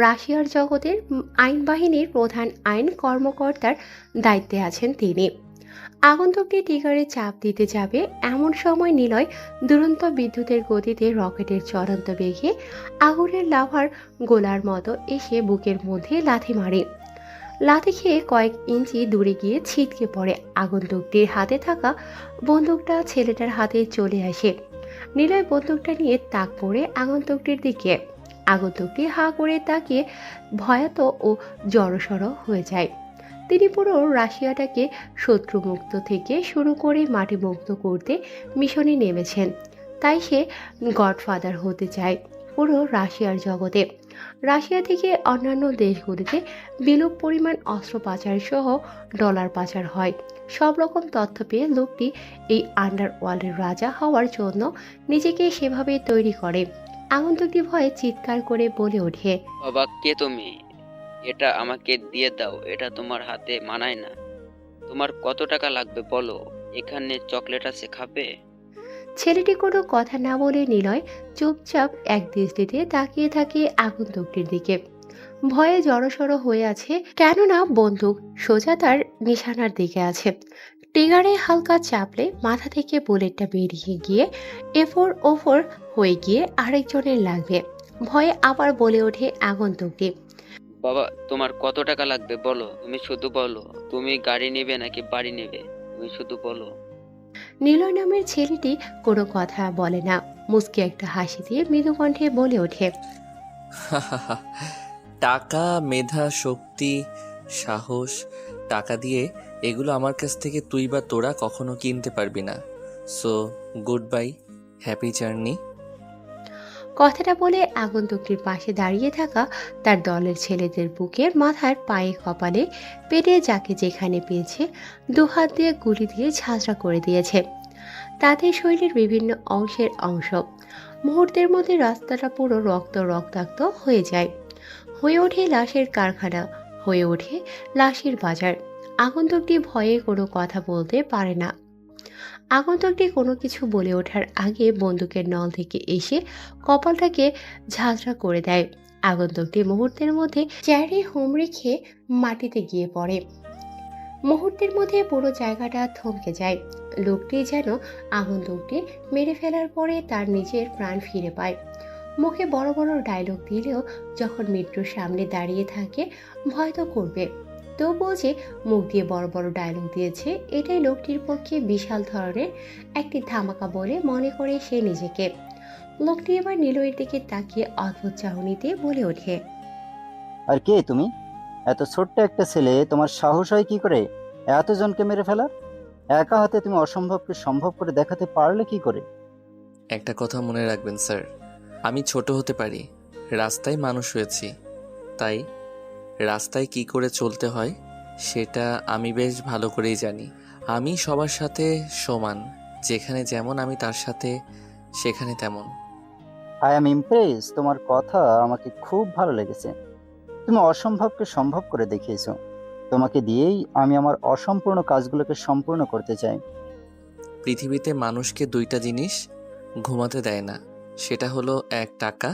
Speaker 2: রাশিয়ার জগতের আইন বাহিনীর প্রধান আইন কর্মকর্তার দায়িত্বে আছেন তিনি। আগন্তুকটি টিকারে চাপ দিতে যাবে এমন সময় নিলয় দুরন্ত বিদ্যুতের গতিতে রকেটের চলন্ত বেগে আগুনের লাভার গোলার মতো এসে বুকের মধ্যে লাথি মারে। লাথি খেয়ে কয়েক ইঞ্চি দূরে গিয়ে ছিটকে পড়ে। আগন্তুকটির হাতে থাকা বন্দুকটা ছেলেটার হাতে চলে আসে। নিলয় বন্দুকটা নিয়ে তাক পড়ে আগন্তুকটির দিকে। আগন্তুকটি হা করে তাকিয়ে ভয়াত ও জড়সড় হয়ে যায়। তিনি পুরো রাশিয়াটাকে শত্রুমুক্ত থেকে শুরু করে মাটিমুক্ত করতে মিশনে নেমেছেন। তাই সে গডফাদার হতে চায় পুরো রাশিয়ার জগতে। রাশিয়া থেকে অন্যান্য দেশগুলিতে বিলুপ পরিমাণ অস্ত্র পাচার সহ ডলার পাচার হয়। সব রকম তথ্য পেয়ে লোকটি এই আন্ডারওয়ার্ল্ডের রাজা হওয়ার জন্য নিজেকে সেভাবে তৈরি করে। আগন্তুকটি ভয়ে চিৎকার করে বলে ওঠে,
Speaker 5: অবাক কে তুমি? এটা আমাকে দিয়ে দাও, এটা তোমার হাতে মানায় না। তোমার কত টাকা লাগবে বলো, এখানে চকলেট আছে, খাবে?
Speaker 2: ছেলেটি কোনো কথা না বলে নিলয় চুপচাপ এক দৃষ্টিতে তাকিয়ে থাকে আগন্তুকটির দিকে। ভয়ে জড়সড় হয়ে আছে, কেননা বন্দুক সোজা তার নিশানার দিকে আছে। ট্রিগারে হালকা চাপলে মাথা থেকে বুলেটটা বেরিয়ে গিয়ে এফোর ওফোর হয়ে গিয়ে আরেকজনের লাগবে। ভয়ে আবার বলে ওঠে আগন্তুকটি,
Speaker 5: বাবা তোমার কত টাকা লাগবে বলো, তুমি শুধু বলো। তুমি গাড়ি নেবে নাকি বাড়ি নেবে, তুমি শুধু বলো।
Speaker 2: নিলয় নামের ছেলেটি কোনো কথা বলে না, মুচকি একটা হাসি দিয়ে মৃদু কণ্ঠে বলে ওঠে,
Speaker 7: টাকা, মেধা, শক্তি, সাহস, টাকা দিয়ে এগুলো আমার কাছ থেকে তুই বা তোরা কখনো কিনতে পারবি না। So good bye, happy journey.
Speaker 2: কথাটা বলে আগন্তুকটির পাশে দাঁড়িয়ে থাকা তার দলের ছেলেদের বুকের মাথার পায়ে কপালে পেটে যাকে যেখানে পেয়েছে দুহাত দিয়ে গুলি দিয়ে ঝাঁঝরা করে দিয়েছে তাদের শরীরের বিভিন্ন অংশের অংশ। মুহূর্তের মধ্যে রাস্তাটা পুরো রক্তাক্ত হয়ে যায়, হয়ে ওঠে লাশের কারখানা, হয়ে ওঠে লাশের বাজার। আগন্তুকটি ভয়ে কোনো কথা বলতে পারে না। আগন্তুকটি কোনো কিছু বলে ওঠার আগে বন্দুকের নল থেকে এসে কপালটাকে ঝাঁঝরা করে দেয়। আগন্তুকটি মুহূর্তের মধ্যে চেয়ারে হুমড়ি খেয়ে মাটিতে গিয়ে পড়ে। মুহূর্তের মধ্যে পুরো জায়গাটা থমকে যায়। লোকটি যেন আগন্তুকটি মেরে ফেলার পরে তার নিজের প্রাণ ফিরে পায়। মুখে বড় বড় ডায়লগ দিলেও যখন মৃত্যুর সামনে দাঁড়িয়ে থাকে ভয় তো করবে, তবুও যে মুখ দিয়ে বড় বড় ডায়লগ দিয়েছে এটাই লোকটির পক্ষে বিশাল ধরনের একটি ধামাকা বলে মনে করে সে নিজেকে। লোকটি এবার নীলয়ের দিকে তাকিয়ে অদ্ভুত চাহনিতে বলে ওঠে,
Speaker 6: আর কে তুমি? এত ছোট্ট একটা ছেলে, তোমার সাহস হয় কি করে এতজনকে মেরে ফেলার? একা হাতে তুমি অসম্ভবকে সম্ভব করে দেখাতে পারলে কি করে?
Speaker 7: একটা কথা মনে রাখবেন স্যার, আমি ছোট হতে পারি, রাস্তায় মানুষ হয়েছি, তাই রাস্তায় কি করে চলতে হয় সেটা আমি বেশ ভালো করেই জানি। আমি সবার সাথে সমান, যেখানে যেমন আমি তার সাথে সেখানে তেমন।
Speaker 6: আই অ্যাম ইমপ্রেস, তোমার কথা আমাকে খুব ভালো লেগেছে। তুমি অসম্ভবকে সম্ভব করে দেখিয়েছো। তোমাকে দিয়েই আমি আমার অসম্পূর্ণ কাজগুলোকে সম্পূর্ণ করতে চাই।
Speaker 7: পৃথিবীতে মানুষকে দুইটা জিনিস ঘুমাতে দেয় না, সেটা হলো এক টাকা,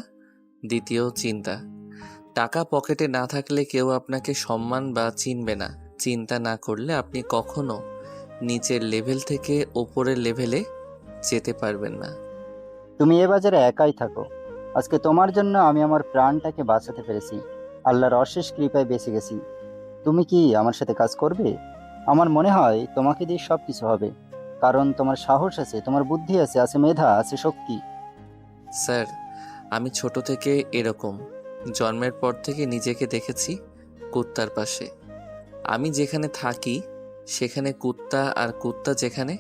Speaker 7: দ্বিতীয় চিন্তা। টাকা পকেটে না থাকলে কেউ আপনাকে সম্মান বা চিনবে না। চিন্তা না করলে আপনি কখনো নিচের লেভেল থেকে ওপরের লেভেলে যেতে পারবেন না।
Speaker 6: তুমি এ বাজারে একাই থাকো। আজকে তোমার জন্য আমি আমার প্রাণটাকে বাঁচাতে পেরেছি। আল্লাহর অশেষ কৃপায় বেঁচে গেছি। তুমি কি আমার সাথে কাজ করবে? আমার মনে হয় তোমাকে দিয়ে সব কিছু হবে, কারণ তোমার সাহস আছে, তোমার বুদ্ধি আছে, আছে মেধা, আছে শক্তি।
Speaker 7: স্যার, আমি ছোট থেকে এরকম, জন্মের পর থেকে নিজেকে দেখেছি কুত্তার পাশে। আমি যেখানে থাকি সেখানে কুত্তা, আর কুত্তা যেখানে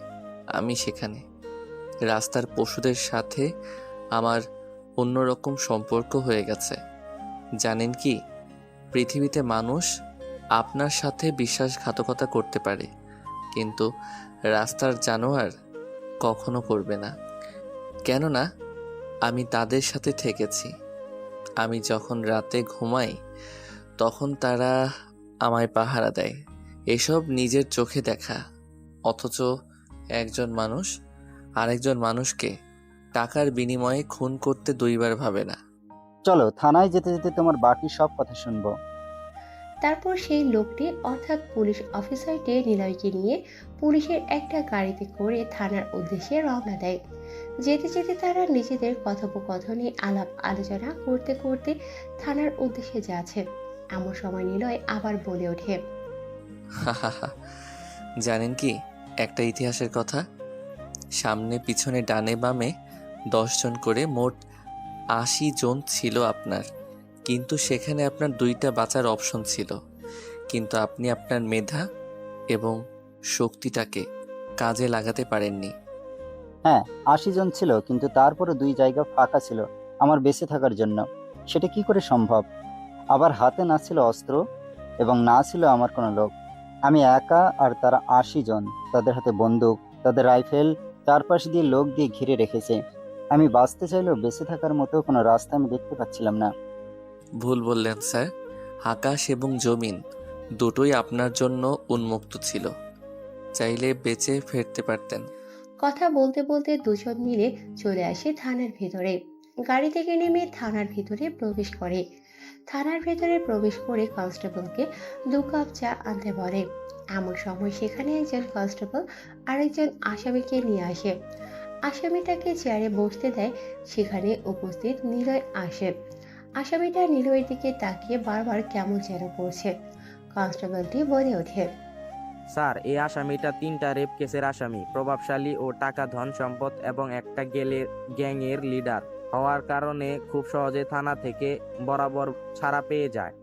Speaker 7: আমি সেখানে। রাস্তার পশুদের সাথে আমার অন্যরকম সম্পর্ক হয়ে গেছে। জানেন কি, পৃথিবীতে মানুষ আপনার সাথে বিশ্বাসঘাতকতা করতে পারে, কিন্তু রাস্তার জানোয়ার কখনো করবে না। কেননা আমি তাদের সাথে থেকেছি। আমি যখন রাতে ঘুমাই তখন তারা আমায় পাহারা দেয়। এসব নিজের চোখে দেখা, অথচ একজন মানুষ আরেকজন মানুষকে টাকার বিনিময়ে খুন করতে দুইবার ভাবে না।
Speaker 6: চলো থানায় যেতে যেতে তোমার বাকি সব কথা শুনবো।
Speaker 2: তারপর সেই লোকটি অর্থাৎ পুলিশ অফিসারটি নিলয়কে নিয়ে পুলিশের একটা গাড়িতে করে থানার উদ্দেশ্যে রওনা দেয়। যেতে যেতে তারা নিজেদের কথোপকথনে আলাপ আলোচনা করতে করতে থানার উদ্দেশ্যে যাচ্ছে। এমন সময় নিলয় আবার বলে ওঠে,
Speaker 7: জানেন কি একটা ইতিহাসের কথা? সামনে পিছনে ডানে বামে 10 জন করে মোট 80 জন ছিল আপনার, কিন্তু সেখানে আপনার 2টা বাঁচার অপশন ছিল, কিন্তু আপনি আপনার মেধা এবং শক্তিটাকে কাজে লাগাতে পারেননি।
Speaker 6: হ্যাঁ, 80 জন ছিল, কিন্তু তারপরে 2 জায়গা ফাঁকা ছিল আমার বেঁচে থাকার জন্য। সেটা কি করে সম্ভব? আবার হাতে না ছিল অস্ত্র এবং না ছিল আমার কোনো লোক। আমি একা, আর তারা 80 জন। তাদের হাতে বন্দুক, তাদের রাইফেল, চারপাশ দিয়ে লোক দিয়ে ঘিরে রেখেছে। আমি বাঁচতে চাইলেও বেঁচে থাকার মতো কোনো রাস্তা আমি দেখতে পাচ্ছিলাম না।
Speaker 7: ভুল বললেন স্যার, আকাশ এবং জমিন দুটোই আপনার জন্য উন্মুক্ত ছিল, চাইলে বেঁচে ফিরতে পারতেন।
Speaker 2: কথা বলতে বলতে দুজন মিলে চলে আসে থানার ভেতরে। গাড়ি থেকে নেমে থানার ভিতরে প্রবেশ করে। থানার ভেতরে প্রবেশ করে কনস্টেবলকে 2 কাপ চা আনতে বলে। এমন সময় সেখানে একজন কনস্টেবল আরেকজন আসামিকে নিয়ে আসে। আসামিটাকে চেয়ারে বসতে দেয়। সেখানে উপস্থিত নিলয় আসে। আসামিটা নিলয়ের দিকে তাকিয়ে বারবার কেমন যেন করছে। কনস্টেবলটি বলে ওঠে,
Speaker 4: স্যার, এই আসামিটা 3টা রেপ কেসের আসামি, প্রভাবশালী ও টাকা ধন সম্পদ এবং একটা গ্যাংয়ের লিডার। হওয়ার কারণে খুব সহজে থানা থেকে বরাবর ছাড়া পেয়ে যায়।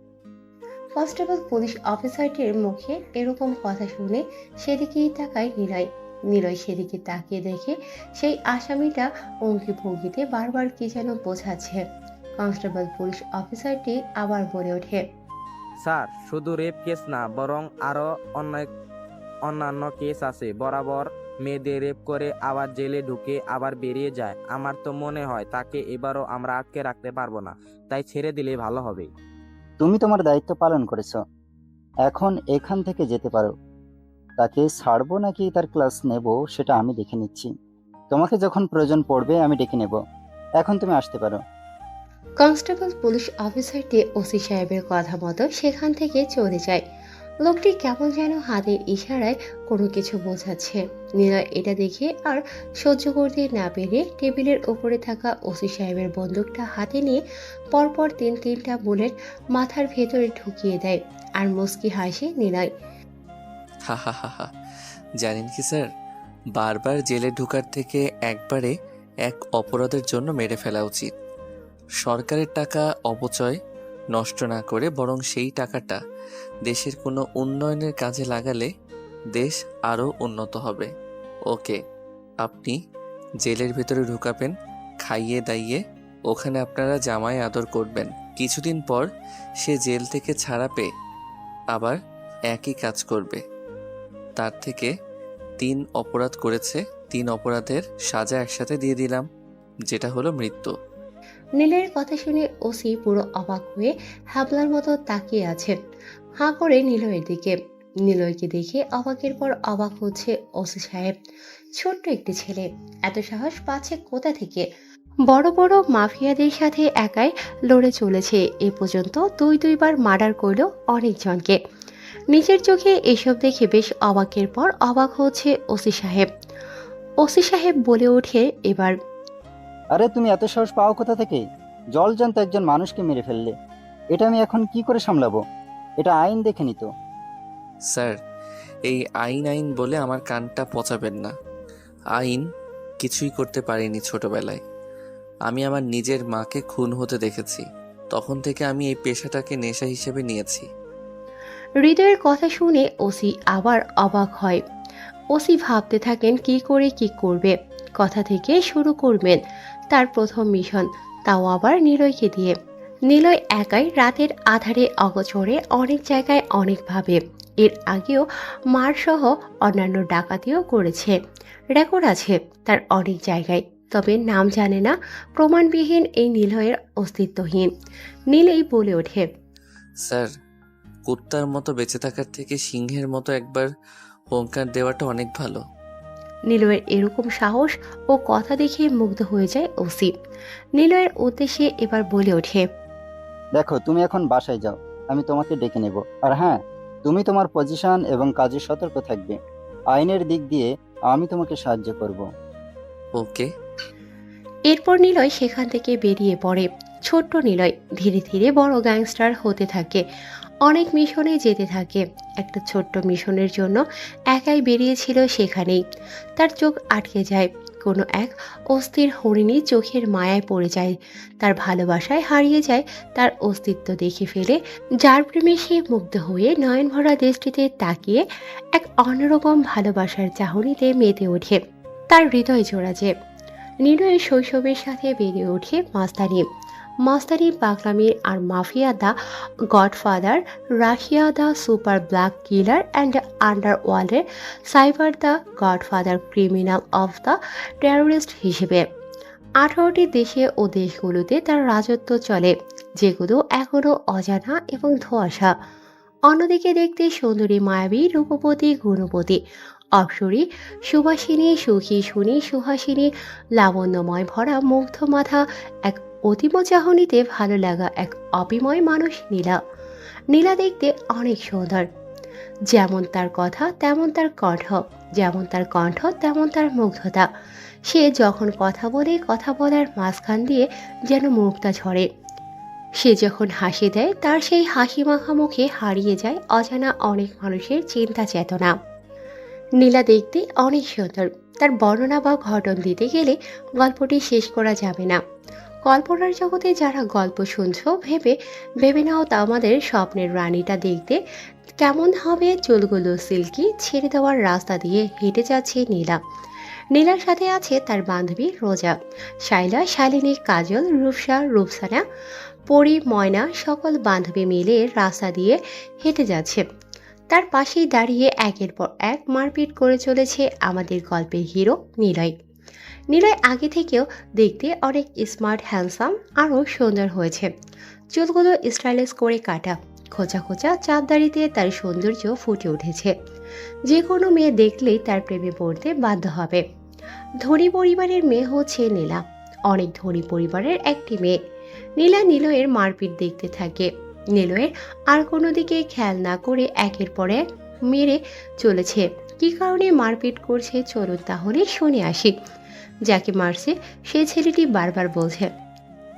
Speaker 2: কনস্টেবল পুলিশ অফিসারটির মুখে এরকম কথা শুনে সেদিকেই তাকায় নিলয়। নিলয় সেদিকে তাকিয়ে দেখে সেই আসামিটা অঙ্কি ভঙ্গিতে বারবার কি যেন বোঝাচ্ছে। কনস্টেবল পুলিশ অফিসারটি আবার বলে ওঠে,
Speaker 4: স্যার, শুধু রেপ কেস না, বরং আরো অন্যান্য কেস আছে। বরাবর মেয়েদের রেপ করে আবার জেলে ঢুকে আবার বেরিয়ে যায়। আমার তো মনে হয় তাকে এবারও আমরা আটকে রাখতে পারবো না, তাই ছেড়ে দিলে ভালো হবে।
Speaker 6: তুমি তোমার দায়িত্ব পালন করেছো, এখন এখান থেকে যেতে পারো। তাকে ছাড়বো নাকি তার ক্লাস নেব সেটা আমি দেখে নিচ্ছি। তোমাকে যখন প্রয়োজন পড়বে আমি ডেকে নেব। এখন তুমি আসতে পারো।
Speaker 2: কনস্টেবল পুলিশ অফিসারটি ওসি সাহেবের কথা মতো সেখান থেকে চলে যায়। লোকটি কেমন যেন হাতের ইশারায় কোনো কিছু বোঝাচ্ছে। নিলয় এটা দেখে আর সহ্য করতে না পেরে টেবিলের উপরে থাকা ওসি সাহেবের বন্দুকটা হাতে নিয়ে পরপর তিনটা বুলেট মাথার ভেতরে ঢুকিয়ে দেয় আর মুচকি হাসে নিলয়।
Speaker 7: হা হা হা হা। জানেন কি স্যার, বারবার জেলে ঢোকার থেকে একবারে এক অপরাধের জন্য মেরে ফেলা উচিত। সরকারের টাকা অপচয় নষ্ট না করে বরং সেই টাকাটা দেশের কোনো উন্নয়নের কাজে লাগালে দেশ আরও উন্নত হবে। ওকে, আপনি জেলের ভেতরে ঢুকাবেন, খাইয়ে দাইয়ে ওখানে আপনারা জামাই আদর করবেন। কিছুদিন পর সে জেল থেকে ছাড়া পেয়ে আবার একই কাজ করবে। তার থেকে 3 অপরাধ করেছে, 3 অপরাধের সাজা একসাথে দিয়ে দিলাম, যেটা হলো মৃত্যু।
Speaker 2: নীলের কথা শুনে ওসি পুরো অবাক হয়ে হাবলার মতো তাকিয়ে আছেন হাঁ করে নিলয়ের দিকে। নিলয়কে দেখে অবাকের পর অবাক হচ্ছে ওসি সাহেব। ছোট্ট একটি ছেলে, এত সাহস পাচ্ছে কোথা থেকে? বড় বড় মাফিয়াদের সাথে একাই লড়ে চলেছে। এ পর্যন্ত দুইবার মার্ডার করলো অনেকজনকে। নিজের চোখে এসব দেখে বেশ অবাকের পর অবাক হচ্ছে ওসি সাহেব। ওসি সাহেব বলে ওঠে এবার,
Speaker 6: আরে তুমি এত সাহস পাও কোথা থেকে? জলজান্ত একজন মানুষকে মেরে ফেললে। এটা আমি এখন কি করে সামলাবো? এটা আইন দেখে নিত।
Speaker 7: স্যার, এই আইন বলে আমার কানটা পচাবেন না। আইন কিছুই করতে পারিনি ছোটবেলায়। আমি আমার নিজের মাকে খুন হতে দেখেছি, তখন থেকে আমি এই পেশাটাকে নেশা হিসেবে নিয়েছি।
Speaker 2: হৃদয়ের কথা শুনে ওসি আবার অবাক হয়। ওসি ভাবতে থাকেন কি করে কি করবে, কথা থেকে শুরু করবেন তার প্রথম মিশন, তাও আবার নিলয়কে দিয়ে। নিলয় একাই রাতের আধারে অগোচরে অনেক জায়গায় অনেকভাবে এর আগেও মার সহ অন্যান্য ডাকাতিও করেছে। রেকর্ড আছে তার অনেক জায়গায়, তবে নাম জানে না। প্রমাণবিহীন এই নিলয়ের অস্তিত্বহীন। নীলেই বলে ওঠে,
Speaker 7: স্যার, কুত্তার মতো বেঁচে থাকার থেকে সিংহের মতো একবার হুঙ্কার দেওয়াটা অনেক ভালো।
Speaker 2: নিলয়ের এরকম সাহস ও কথা দেখে মুগ্ধ হয়ে যায় ওসি। নিলয়ের উদ্দেশ্যে এবার বলে ওঠে,
Speaker 6: দেখো, তুমি এখন বাসায় যাও, আমি তোমাকে ডেকে নেব। আর হ্যাঁ, তুমি তোমার পজিশন এবং কাজে সতর্ক থাকবে। আইনের দিক দিয়ে আমি তোমাকে সাহায্য করব।
Speaker 7: ওকে।
Speaker 2: এরপর নিলয় সেখান থেকে বেরিয়ে পড়ে। ছোট্ট নিলয় ধীরে ধীরে বড় গ্যাংস্টার হতে থাকে, অনেক মিশনে যেতে থাকে। একটা ছোট্ট মিশনের জন্য একাই বেরিয়েছিল, সেখানেই তার চোখ আটকে যায়। কোনো এক অস্থির হরিণী চোখের মায়ায় পড়ে যায়, তার ভালোবাসায় হারিয়ে যায়। তার অস্তিত্ব দেখে ফেলে যার প্রেমে সে মুগ্ধ হয়ে নয়ন ভরা দৃষ্টিতে তাকিয়ে এক অন্যরকম ভালোবাসার চাহনিতে মেতে ওঠে। তার হৃদয় জোড়া যে। নিলয়ের শৈশবের সাথে বেড়ে ওঠে মাস্তানি। মাস্তানি, পাগলামি আর mafia, the godfather, Russia the super black killer and আন্ডারওয়ার্ল্ডের cyber the godfather, criminal of the terrorist হিসেবে 18টি দেশে ও দেশগুলোতে তার রাজত্ব চলে, যেগুলো এখনও অজানা এবং ধোঁয়াশা। অন্যদিকে দেখতে সুন্দরী, মায়াবী, রূপবতী, গুণবতী, অপ্সরী, সুবাসিনী, সুখী, শুনি, সুহাসিনী, লাবণ্যময় ভরা মুগ্ধ মাথা, এক অতিম চাহনিতে ভালো লাগা এক অপিময় মানুষ নীলা। নীলা দেখতে অনেক সুন্দর, যেমন তার কথা তেমন তার কণ্ঠ, যেমন তার কণ্ঠ তেমন তার মুগ্ধতা। সে যখন কথা বলে, কথা বলার মাঝখান দিয়ে যেন মুক্তা ঝরে। সে যখন হাসি দেয়, তার সেই হাসি মাখা মুখে হারিয়ে যায় অজানা অনেক মানুষের চিন্তা চেতনা। নীলা দেখতে অনেক সুন্দর, তার বর্ণনা বা ঘটন দিতে গেলে গল্পটি শেষ করা যাবে না। কল্পনার জগতে যারা গল্প শুনছো ভেবে ভেবে নাও তা আমাদের স্বপ্নের রানীটা দেখতে কেমন হবে। চুলগুলো সিল্কি ছেড়ে দেওয়ার রাস্তা দিয়ে হেঁটে যাচ্ছে নীলা। নীলার সাথে আছে তার বান্ধবী রোজা, শাইলা, শালিনী, কাজল, রূপসা, রূপসানা, পরি, ময়না সকল বান্ধবী মিলে রাস্তা দিয়ে হেঁটে যাচ্ছে। তার পাশেই দাঁড়িয়ে একের পর এক মারপিট করে চলেছে আমাদের গল্পের হিরো নিলয়। নিলয় আগে থেকেও দেখতে অনেক স্মার্ট, হ্যান্ডসাম আরও সুন্দর হয়েছে। চুলগুলো স্টাইলিশ করে কাটা, খোঁচা খোঁচা চাঁদদাড়িতে তার সৌন্দর্য ফুটে উঠেছে। যে কোনো মেয়ে দেখলেই তার প্রেমে পড়তে বাধ্য হবে। ধনী পরিবারের মেয়ে হচ্ছে নীলা, অনেক ধনী পরিবারের একটি মেয়ে। নীলা নিলয়ের মারপিট দেখতে থাকে। নিলয়ের আর কোনো দিকে খেয়াল না করে একের পর এক মেরে চলেছে। কী কারণে মারপিট করছে চলুন তাহলে শুনে আসি। যাকে মারছে সেই ছেলেটি বারবার বলছে,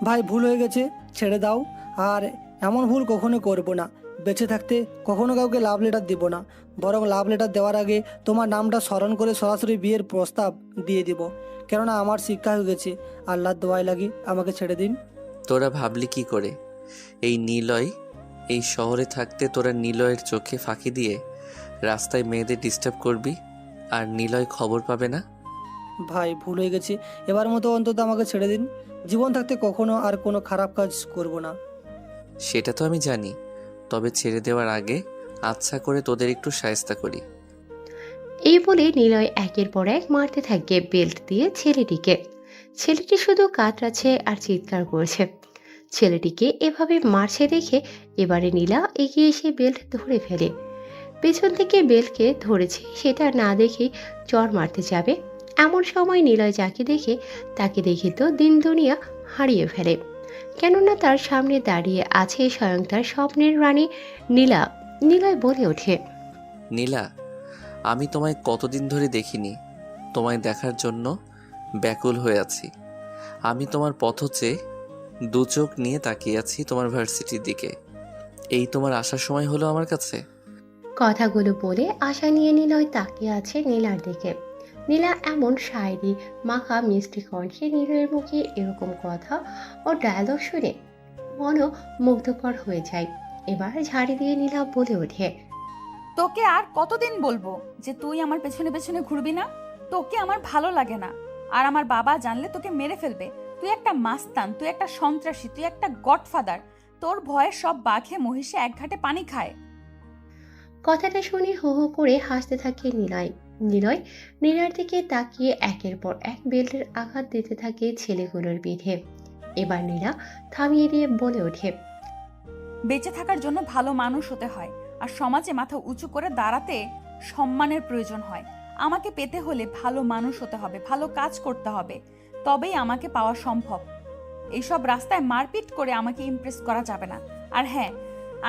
Speaker 8: ভাই ভুল হয়ে গেছে, ছেড়ে দাও। আর এমন ভুল কখনো করব না। বেঁচে থাকতে কখনো কাউকে লাভ লেটার দিব না, বরং লাভ লেটার দেওয়ার আগে তোমার নামটা স্মরণ করে সরাসরি বিয়ের প্রস্তাব দিয়ে দিব। কেননা আমার শিক্ষা হয়ে গেছে, আল্লাহর দোয়ায় লাগি আমাকে ছেড়ে দিন।
Speaker 7: তোরা ভাবলি কি করে এই নিলয় এই শহরে থাকতে তোরা নিলয়ের চোখে ফাঁকি দিয়ে রাস্তায় মেয়েদের ডিস্টার্ব করবি আর নিলয় খবর পাবে না?
Speaker 8: ভাই ভুল হয়ে গেছে, এবার মতো অন্তত আমাকে ছেড়ে দিন। জীবন থাকতে কখনো আর কোনো খারাপ কাজ করব না।
Speaker 7: সেটা তো আমি জানি, তবে ছেড়ে দেওয়ার আগে আচ্ছা করে তোদের একটু শায়েস্তা করি।
Speaker 2: এই বলে নিলয় একের পর এক মারতে থাকে বেল্ট দিয়ে ছেলেটিকে। ছেলেটি শুধু কাতরাচ্ছে আর চিৎকার করছে। ছেলেটিকে এভাবে মারছে দেখে এবারে নীলা এগিয়ে এসে বেল্ট ধরে ফেলে। পেছন থেকে বেল্টকে ধরেছে সেটা না দেখেই চড় মারতে যাবে, এমন সময় নিলয় যাকে দেখে তাকে দেখে তো দিন দুনিয়া হারিয়ে ফেলে। কেননা তার সামনে দাঁড়িয়ে আছে স্বয়ং তার স্বপ্নের রানী নীলা। নিলয় বলে ওঠে,
Speaker 7: নীলা, আমি তোমায় কতদিন ধরে দেখিনি, তোমায় দেখার জন্য ব্যাকুল হয়ে আছি। আমি তোমার পথ চেয়ে দু চোখ নিয়ে তাকিয়ে আছি তোমার ভার্সিটির দিকে। এই তোমার আসার সময় হলো আমার কাছে।
Speaker 2: কথাগুলো বলে আশা নিয়ে নিলয় তাকিয়ে আছে নীলার দিকে। নীলা এমন শায়রি মাখা মিষ্টি কণ্ঠে নিলয়ের মুখে এরকম কথা ও ডায়লগ শুনে মনও মুগ্ধকর হয়ে যায়। এবার ঝাড়ি দিয়ে নীলা বলে ওঠে,
Speaker 9: তোকে আর কতদিন বলবো যে তুই আমার পেছনে পেছনে ঘুরবি না? তোকে আমার ভালো লাগে না। আর আমার বাবা জানলে তোকে মেরে ফেলবে। তুই একটা মাস্তান, তুই একটা সন্ত্রাসী, তুই একটা গডফাদার। তোর ভয়ে সব বাঘে মহিষে এক ঘাটে পানি খায়।
Speaker 2: কথাটা শুনে হো হো করে হাসতে থাকে নিলয়। নিলয় নীলার দিকে তাকিয়ে একের পর এক বেল্টের আঘাত দিতে থাকে ছেলেগুলোর পিঠে। এবার নীলা থামিয়ে দিয়ে বলে ওঠে,
Speaker 9: বেঁচে থাকার জন্য ভালো মানুষ হতে হয়, আর সমাজে মাথা উঁচু করে দাঁড়াতে সম্মানের প্রয়োজন হয়। আমাকে পেতে হলে ভালো মানুষ হতে হবে, ভালো কাজ করতে হবে, তবেই আমাকে পাওয়া সম্ভব। এইসব রাস্তায় মারপিট করে আমাকে ইমপ্রেস করা যাবে না। আর হ্যাঁ,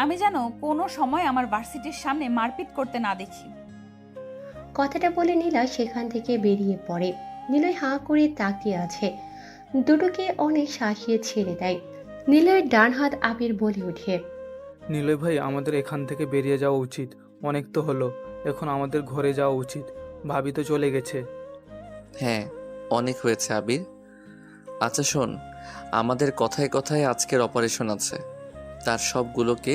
Speaker 9: আমি যেন কোনো সময় আমার ভার্সিটির সামনে মারপিট করতে না দেখি।
Speaker 2: কথাটা বলে নীলা সেখান থেকে বেরিয়ে পড়ে। নিলয় হাঁ করে তাকিয়ে আছে। দুটোকে অনেক শাসিয়ে ছেড়ে দেয়। নিলয়ের ডান হাত আবির বলে ওঠে,
Speaker 10: নিলয় ভাই, আমাদের এখান থেকে বেরিয়ে যাওয়া উচিত। অনেক তো হলো, এখন আমাদের ঘরে যাওয়া উচিত। ভাবি তো চলে গেছে।
Speaker 7: হ্যাঁ, অনেক হয়েছে আবির। আচ্ছা শোন, আমাদের কথায় কথায় আজকের অপারেশন আছে, তার সবগুলোকে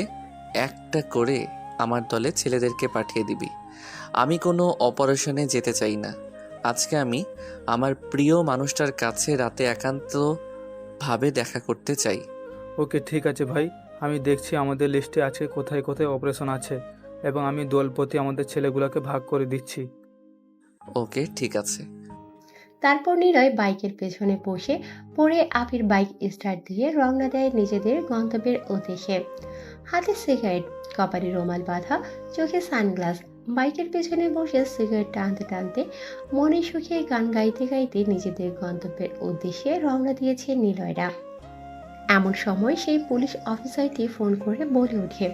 Speaker 7: একটা করে আমার দলে ছেলেদেরকে পাঠিয়ে দিবি। আমি কোনো অপারেশনে যেতে চাই না। আজকে আমি আমার প্রিয় মানুষটার কাছে রাতে একান্তভাবে দেখা করতে চাই।
Speaker 10: ওকে ঠিক আছে ভাই, আমি দেখছি আমাদের লিস্টে আছে কোথায় কোথায় অপারেশন আছে, এবং আমি দলপতি আমাদের ছেলেগুলোকে ভাগ করে দিচ্ছি।
Speaker 7: ওকে ঠিক আছে।
Speaker 2: তারপর নিলয় বাইকের পেছনে বসে পড়ে আবির বাইক স্টার্ট দিয়ে রওনা দেয় নিজেদের গন্তব্যের উদ্দেশ্যে। হাতে সিগারেট, কপালে রুমাল বাঁধা, চোখে সানগ্লাস। বাইকের পেছনে বসে সিগারেট টানতে টানতে মনে সুখে গান গাইতে গাইতে নিজেদের গন্তব্যের উদ্দেশ্যে রওনা দিয়েছে নিলয়রা। এমন সময় সেই পুলিশ অফিসারটি ফোন করে বলে ওঠে,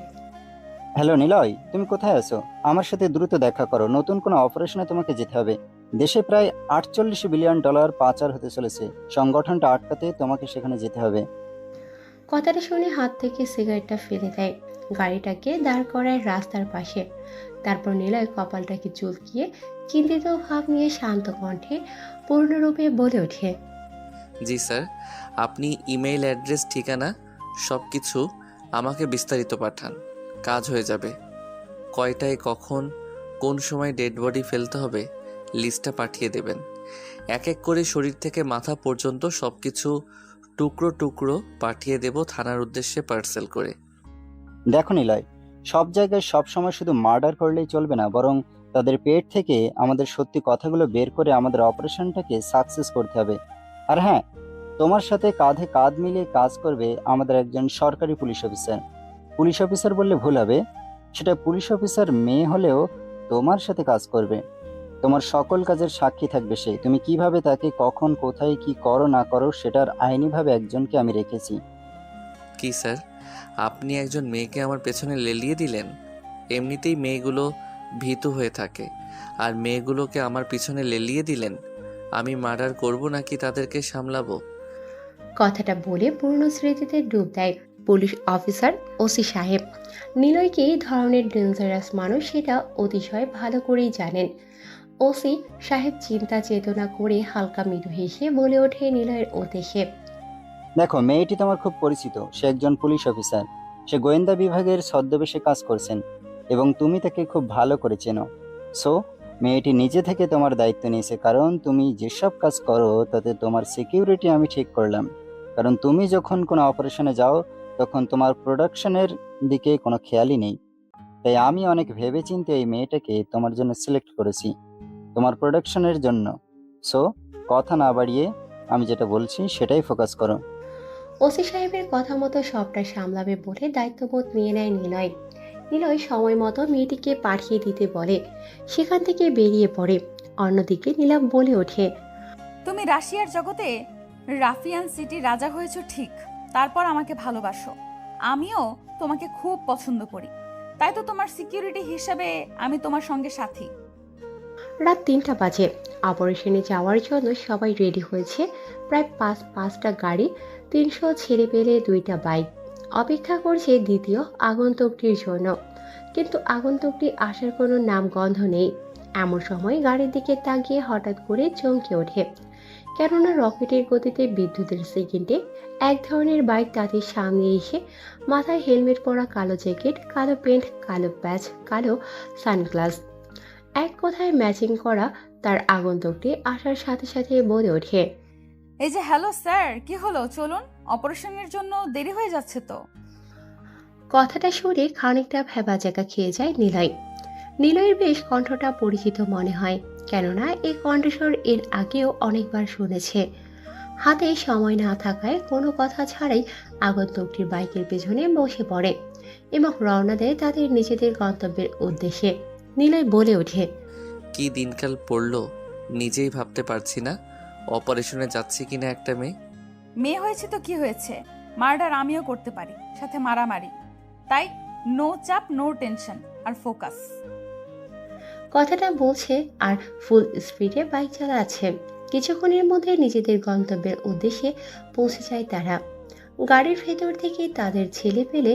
Speaker 6: হ্যালো নিলয়, তুমি কোথায় আছো? আমার সাথে দ্রুত দেখা করো, নতুন কোনো অপারেশনে তোমাকে যেতে হবে। দেশে প্রায় $48 বিলিয়ন পাচার হতে চলেছে। সংগঠনটা আটকাতে তোমাকে সেখানে যেতে হবে।
Speaker 2: কথাটা শুনে হাত থেকে সিগারেটটা ফেলে দেয়, গাড়িটাকে দাঁড় করায় রাস্তার পাশে। তারপর নিলয় কপালটাকে চুলকিয়ে চিন্তিত ভাব নিয়ে শান্ত কণ্ঠে পূর্ণরূপে বলে ওঠে,
Speaker 7: জি স্যার, আপনি ইমেইল অ্যাড্রেস, ঠিকানা সব কিছু আমাকে বিস্তারিত পাঠান, কাজ হয়ে যাবে। কয়টায়, কখন, কোন সময় ডেড বডি ফেলতে হবে লিস্টটা পাঠিয়ে দেবেন। এক এক করে শরীর থেকে মাথা পর্যন্ত সব কিছু টুকরো টুকরো পাঠিয়ে দেব থানার উদ্দেশ্যে পার্সেল করে।
Speaker 6: দেখো নিলয়, সব জায়গায় সব সময় শুধু মার্ডার করলেই চলবে না, বরং তাদের পেট থেকে আমাদের সত্যি কথাগুলো বের করে আমাদের অপারেশনটাকে সাকসেস করতে হবে। আর হ্যাঁ, তোমার সাথে কাঁধে কাঁধ মিলিয়ে কাজ করবে আমাদের একজন সরকারি পুলিশ অফিসার। পুলিশ অফিসার বললে ভুল হবে, সেটা পুলিশ অফিসার মেয়ে হলেও তোমার সাথে কাজ করবে। তোমার সকল কাজের সাক্ষী থাকবে সে। তুমি কিভাবে তাকে কখন কোথায় কি করো না করো সেটার আইনিভাবে একজনকে আমি রেখেছি।
Speaker 7: কি স্যার, আপনি একজন মেয়েকে আমার পেছনে লেলিয়ে দিলেন? এমনিতেই মেয়েগুলো ভীতু হয়ে থাকে, আর মেয়েগুলোকে আমার পিছনে লেলিয়ে দিলেন। আমি মার্ডার করব নাকি তাদেরকে সামলাবো?
Speaker 2: কথাটা বলে পুরনো স্মৃতিতে ডুব দেয় পুলিশ অফিসার ওসি সাহেব। নিলয় কি ধরনের ডেঞ্জারাস মানুষ সেটা অতিশয় ভালো করেই জানেন। ওসি সাহেব চিন্তা চেতনা করে হালকা মৃদু হেসে বলে ওঠে নিলয়ের উদ্দেশ্যে,
Speaker 6: দেখো, মেয়েটি তোমার খুব পরিচিত। সে একজন পুলিশ অফিসার। সে গোয়েন্দা বিভাগের ছদ্মবেশে কাজ করছেন এবং তুমি তাকে খুব ভালো করে চেনো। সো মেয়েটি নিজে থেকে তোমার দায়িত্ব নিয়েছে, কারণ তুমি যেসব কাজ করো তাতে তোমার সিকিউরিটি আমি ঠিক করলাম। কারণ তুমি যখন কোনো অপারেশনে যাও তখন তোমার প্রোডাকশনের দিকে কোনো খেয়ালই নেই। তাই আমি অনেক ভেবেচিন্তে এই মেয়েটাকে তোমার জন্য সিলেক্ট করেছি, তোমার প্রোডাকশনের জন্য। সো কথা না বাড়িয়ে আমি যেটা বলছি সেটাই ফোকাস করো।
Speaker 2: ওসি সাহেবের কথা মতো সবটা সামলাবে বলে দায়িত্ববোধ নিয়ে নেয় নিলয়। নিলয় সময় মতো মেয়েটিকে পাঠিয়ে দিতে বলে, সেখান থেকে বেরিয়ে পড়ে। অন্যদিকে নীলাভ বলে ওঠে,
Speaker 9: তুমি রাশিয়ার জগতে রাফিয়ান সিটি রাজা হয়েছো ঠিক, তারপর আমাকে ভালোবাসো। আমিও তোমাকে খুব পছন্দ করি, তাই তো তোমার সিকিউরিটি হিসেবে আমি তোমার সঙ্গে সাথী।
Speaker 2: রাত 3টা বাজে। অপারেশনে যাওয়ার জন্য সবাই রেডি হয়েছে। প্রায় পাঁচটা গাড়ি, 300 ছেড়ে পেলে 2টা বাইক অপেক্ষা করছে দ্বিতীয় আগন্তুকটির জন্য। কিন্তু আগন্তুকটি আসার কোনো নামগন্ধ নেই। এমন সময় গাড়ির দিকে তাকিয়ে হঠাৎ করে চমকে ওঠে, কেননা রকেটের গতিতে বিদ্যুতের সেকেন্ডে এক ধরনের বাইক তাদের সামনে এসে মাথায় হেলমেট পরা, কালো জ্যাকেট, কালো প্যান্ট, কালো প্যাচ, কালো সানগ্লাস, এক কথায় ম্যাচিং করা তার আগন্তুকটি আসার সাথে সাথে বলে ওঠে,
Speaker 9: এই যে হ্যালো স্যার, কি হলো, চলুন, অপারেশনের জন্য দেরি হয়ে যাচ্ছে তো।
Speaker 2: কথাটা শুনে খানিকটা ভ্যাবাচ্যাকা খেয়ে যায় নিলয়। নিলয়ের বেশ কণ্ঠটা পরিচিত মনে হয়, কেননা এই কণ্ঠস্বর এর আগেও অনেকবার শুনেছে। হাতে সময় না থাকায় কোনো কথা ছাড়াই আগন্তুকটির বাইকের পেছনে বসে পড়ে এবং রওনা দেয় তাদের নিজেদের গন্তব্যের উদ্দেশ্যে। নিলয় বলে ওঠে,
Speaker 7: কি দিনকাল পড়লো নিজেই ভাবতে পারছি না। অপারেশনে যাচ্ছি কিনা একটা মেয়ে।
Speaker 9: মেয়ে হয়েছে তো কি হয়েছে, মার্ডার আমিও করতে পারি, সাথে মারামারি। তাই নো চাপ, নো টেনশন, আর ফোকাস।
Speaker 2: কথাটা বলছে আর ফুল স্পিডে বাইক চালাচ্ছে। কিছুক্ষণের মধ্যে নিজেদের গন্তব্যের উদ্দেশ্যে পৌঁছে যায় তারা। গাড়ির ভেতর থেকে তাদের ছেলে পেলে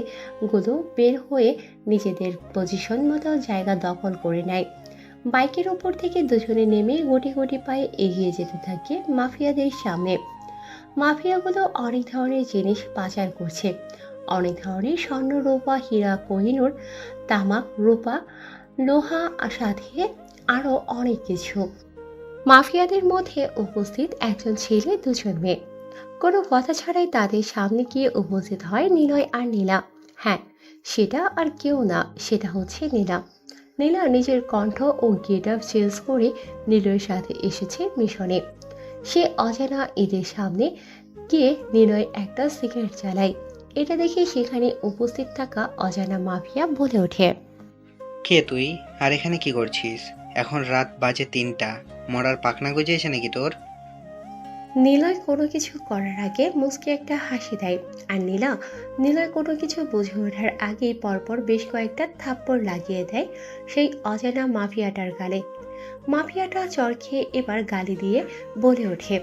Speaker 2: গুলো বের হয়ে নিজেদের পজিশন মতো জায়গা দখল করে নেয়। বাইকের ওপর থেকে দুজনে নেমে গুটি গুটি পায়ে এগিয়ে যেতে থাকে মাফিয়াদের সামনে। মাফিয়াগুলো অনেক ধরনের জিনিস পাচার করছে, অনেক ধরনের স্বর্ণ, রূপা, হীরা, কোহিনূর, তামাক, রূপা, লোহা, সাথে আরো অনেক কিছু। মাফিয়াদের মধ্যে উপস্থিত একজন ছেলে, দুজন মেয়ে। কোনো কথা ছাড়াই তাদের সামনে গিয়ে উপস্থিত হয় নিলয় আর নীলা। হ্যাঁ, সেটা আর কেউ না, সেটা হচ্ছে নীলা। নীলা নিজের কণ্ঠ ও গেট আপ চেঞ্জ করে নিলয়ের সাথে এসেছে মিশনে। সে অজানা এদের সামনে গিয়ে নিলয় একটা সিগারেট জ্বালায়। এটা দেখে সেখানে উপস্থিত থাকা অজানা মাফিয়া বলে ওঠে,
Speaker 11: কে তুই, আর এখানে কি করছিস? এখন রাত বাজে 3টা, মরার পাখনা গজিয়েছে নাকি তোর?
Speaker 2: নিলয় কোনো কিছু করার আগে মুচকি একটা হাসি দেয়, আর নিলয় কোনো কিছু বুঝে ওঠার আগেই পরপর বেশ কয়েকটা থাপ্পড় লাগিয়ে দেয় সেই অজানা মাফিয়াটার গালে। মাফিয়াটা চড় খেয়ে এবার গালি দিয়ে বলে ওঠে,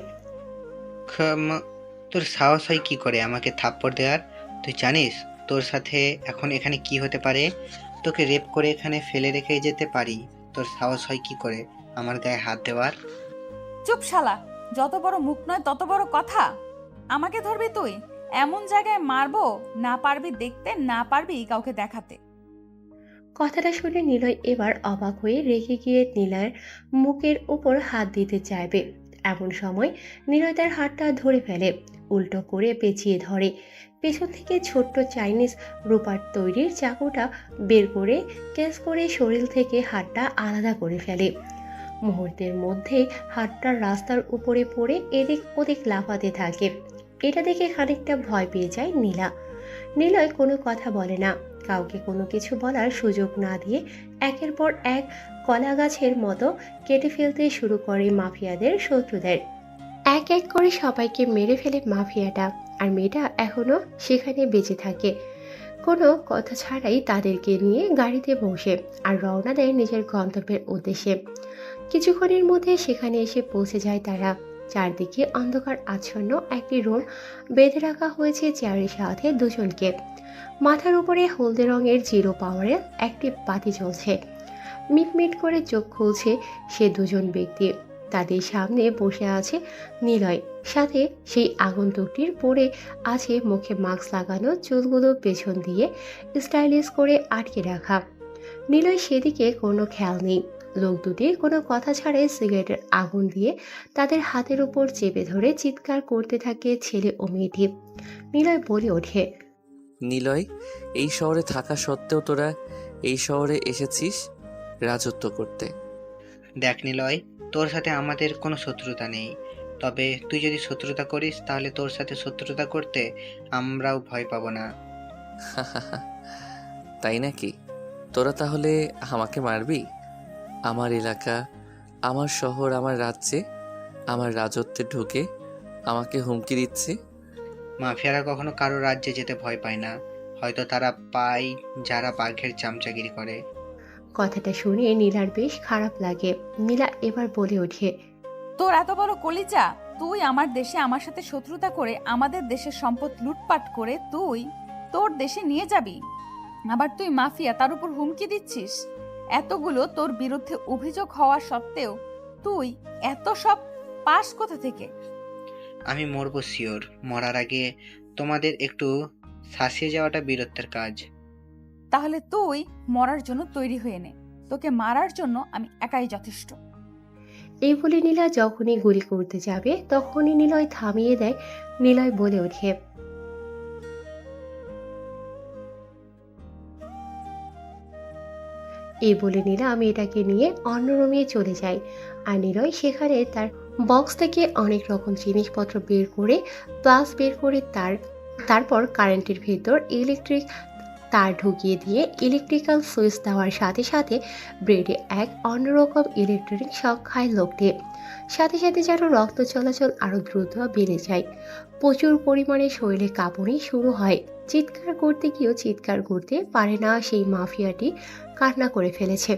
Speaker 11: তোর সাহস হয় কি করে আমাকে থাপ্পড় দেওয়ার? তুই জানিস তোর সাথে এখন এখানে কি হতে পারে? তোকে রেপ করে এখানে ফেলে রেখে যেতে পারি। তোর সাহস হয় কি করে আমার গায়ে হাত দেওয়ার?
Speaker 9: চুপ শালা, যত বড় মুখ নয় তত বড় কথা। আমাকে ধরবি তুই? এমন জায়গায় মারবো, না পারবি দেখতে, না পারবি কাউকে দেখাতে।
Speaker 2: কথাটা শুনে নিলয় এবার অবাক হয়ে রেগে গিয়ে নীলার মুখের উপর হাত দিতে চাইবে। এমন সময় নিলয় তার হাতটা ধরে ফেলে, উল্টো করে পেঁচিয়ে ধরে। পেছন থেকে ছোট্ট চাইনিজ রূপার তৈরির চাকুটা বের করে কেস করে শরীর থেকে হাতটা আলাদা করে ফেলে। মুহূর্তের মধ্যে হাতটা রাস্তার উপরে পড়ে এদিক ওদিক লাফাতে থাকে। এটা দেখে খানিকটা ভয় পেয়ে যায় নীলা। নিলয় কোনো কথা বলে না, কাউকে কোনো কিছু বলার সুযোগ না দিয়ে একের পর এক কলা গাছের মতো কেটে ফেলতে শুরু করে মাফিয়াদের শত্রুদের। এক এক করে সবাইকে মেরে ফেলে মাফিয়াটা, আর মেয়েটা এখনো সেখানে বেঁচে থাকে। কোনো কথা ছাড়াই তাদেরকে নিয়ে গাড়িতে বসে আর রওনা দেয় নিজের গন্তব্যের উদ্দেশ্যে। কিছুক্ষণের মধ্যে সেখানে এসে পৌঁছে যায় তারা। চারদিকে অন্ধকার আচ্ছন্ন একটি রুম, বেঁধে রাখা হয়েছে চেয়ারের সাথে দুজনকে। মাথার উপরে হলদে রঙের জিরো পাওয়ারের একটি বাতি জ্বলছে। মিটমিট করে চোখ খুলছে সে দুজন ব্যক্তি। তাদের সামনে বসে আছে নিলয়, সাথে সেই আগন্তুকটির পরে আছে মুখে মাস্ক লাগানো, চুলগুলো পেছন দিয়ে স্টাইলিশ করে আটকে রাখা। নিলয় সেদিকে কোনো খেয়াল নেই। লোক দুটি কোনো কথা ছাড়াই সিগারেটের আগুন দিয়ে তাদের হাতের উপর চেপে ধরে চিৎকার করতে থাকে ছেলে ও মেয়েটি। নিলয় বলে ওঠে,
Speaker 7: নিলয়, এই শহরে থাকা সত্ত্বেও তোরা এই শহরে এসেছিস রাজত্ব করতে।
Speaker 11: দেখ নিলয়, তোর সাথে আমাদের কোনো শত্রুতা নেই, তবে তুই যদি শত্রুতা করিস তাহলে তোর সাথে শত্রুতা করতে আমরাও ভয় পাবো না।
Speaker 7: তাই নাকি? তোরা তাহলে আমাকে মারবি? আমার এলাকা, আমার শহর, আমার রাজ্যে, আমার রাজত্বে ঢুকে আমাকে হুমকি দিচ্ছে।
Speaker 11: মাফিয়ারা কখনো কারো রাজ্যে যেতে ভয় পায় না, হয়তো তারা পায় যারা বাঘের চামচাগিরি করে।
Speaker 2: কথাটা শুনে নীলার বেশ খারাপ লাগে। নীলা এবার বলে ওঠে,
Speaker 9: তোর এত বড় কলিজা, তুই আমার দেশে আমার সাথে শত্রুতা করে আমাদের দেশের সম্পদ লুটপাট করে তুই তোর দেশে নিয়ে যাবি, আবার তুই মাফিয়া, তার উপর হুমকি দিচ্ছিস। এতগুলো তোর বিরুদ্ধে অভিযোগ হওয়া সত্ত্বেও তুই এত সব পাস কোথা থেকে?
Speaker 11: আমি মরবো শিওর, মরার আগে তোমাদের একটু শাসিয়ে যাওয়াটা বীরত্বের কাজ।
Speaker 9: তাহলে তুই মরার জন্য তৈরি হয়ে নে, তোকে মারার জন্য আমি একাই যথেষ্ট।
Speaker 2: এই বলে নীলা যখনই গুলি করতে যাবে তখনই নিলয় থামিয়ে দেয়। নিলয় বলে ওঠে, এই বলে নীলা মেয়েটাকে নিয়ে অন্য রুমে চলে যায়। আর নিলয় সেখানে তার বক্স থেকে অনেক রকম জিনিসপত্র বের করে, প্লাস বের করে তারপর কারেন্টের ভেতর ইলেকট্রিক তার ঢুকিয়ে দিয়ে ইলেকট্রিক্যাল সুইচ দেওয়ার সাথে সাথে ব্রেডে এক অন্যরকম ইলেকট্রিক শক খায় লোকটি। সাথে সাথে যেন রক্ত চলাচল আরো দ্রুত বেড়ে যায়। প্রচুর পরিমাণে শরীরে কাঁপুনি শুরু হয়। চিৎকার করতে গিয়েও চিৎকার করতে পারে না সেই মাফিয়াটি, কান্না করে ফেলেছে।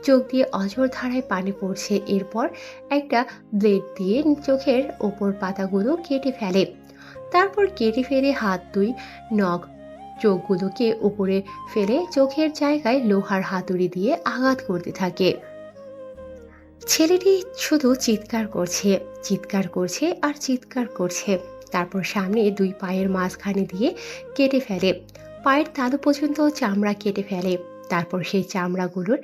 Speaker 2: চোখ দিয়ে অঝোর ধারায় পানি পড়ছে। এরপর একটা ব্লেড দিয়ে চোখের ওপর পাতাগুলো কেটে ফেলে। তারপর কেটে ফেলে হাত দুই নখ চোখগুলোকে উপরে ফেলে চোখের জায়গায় লোহার হাতুড়ি দিয়ে আঘাত করতে থাকে। ছেলেটি শুধু চিৎকার করছে, চিৎকার করছে আর চিৎকার করছে। তারপর সামনে দুই পায়ের মাঝখানে দিয়ে কেটে ফেলে, পায়ের তালু পর্যন্ত চামড়া কেটে ফেলে। তারপর সেই চামড়াগুলোর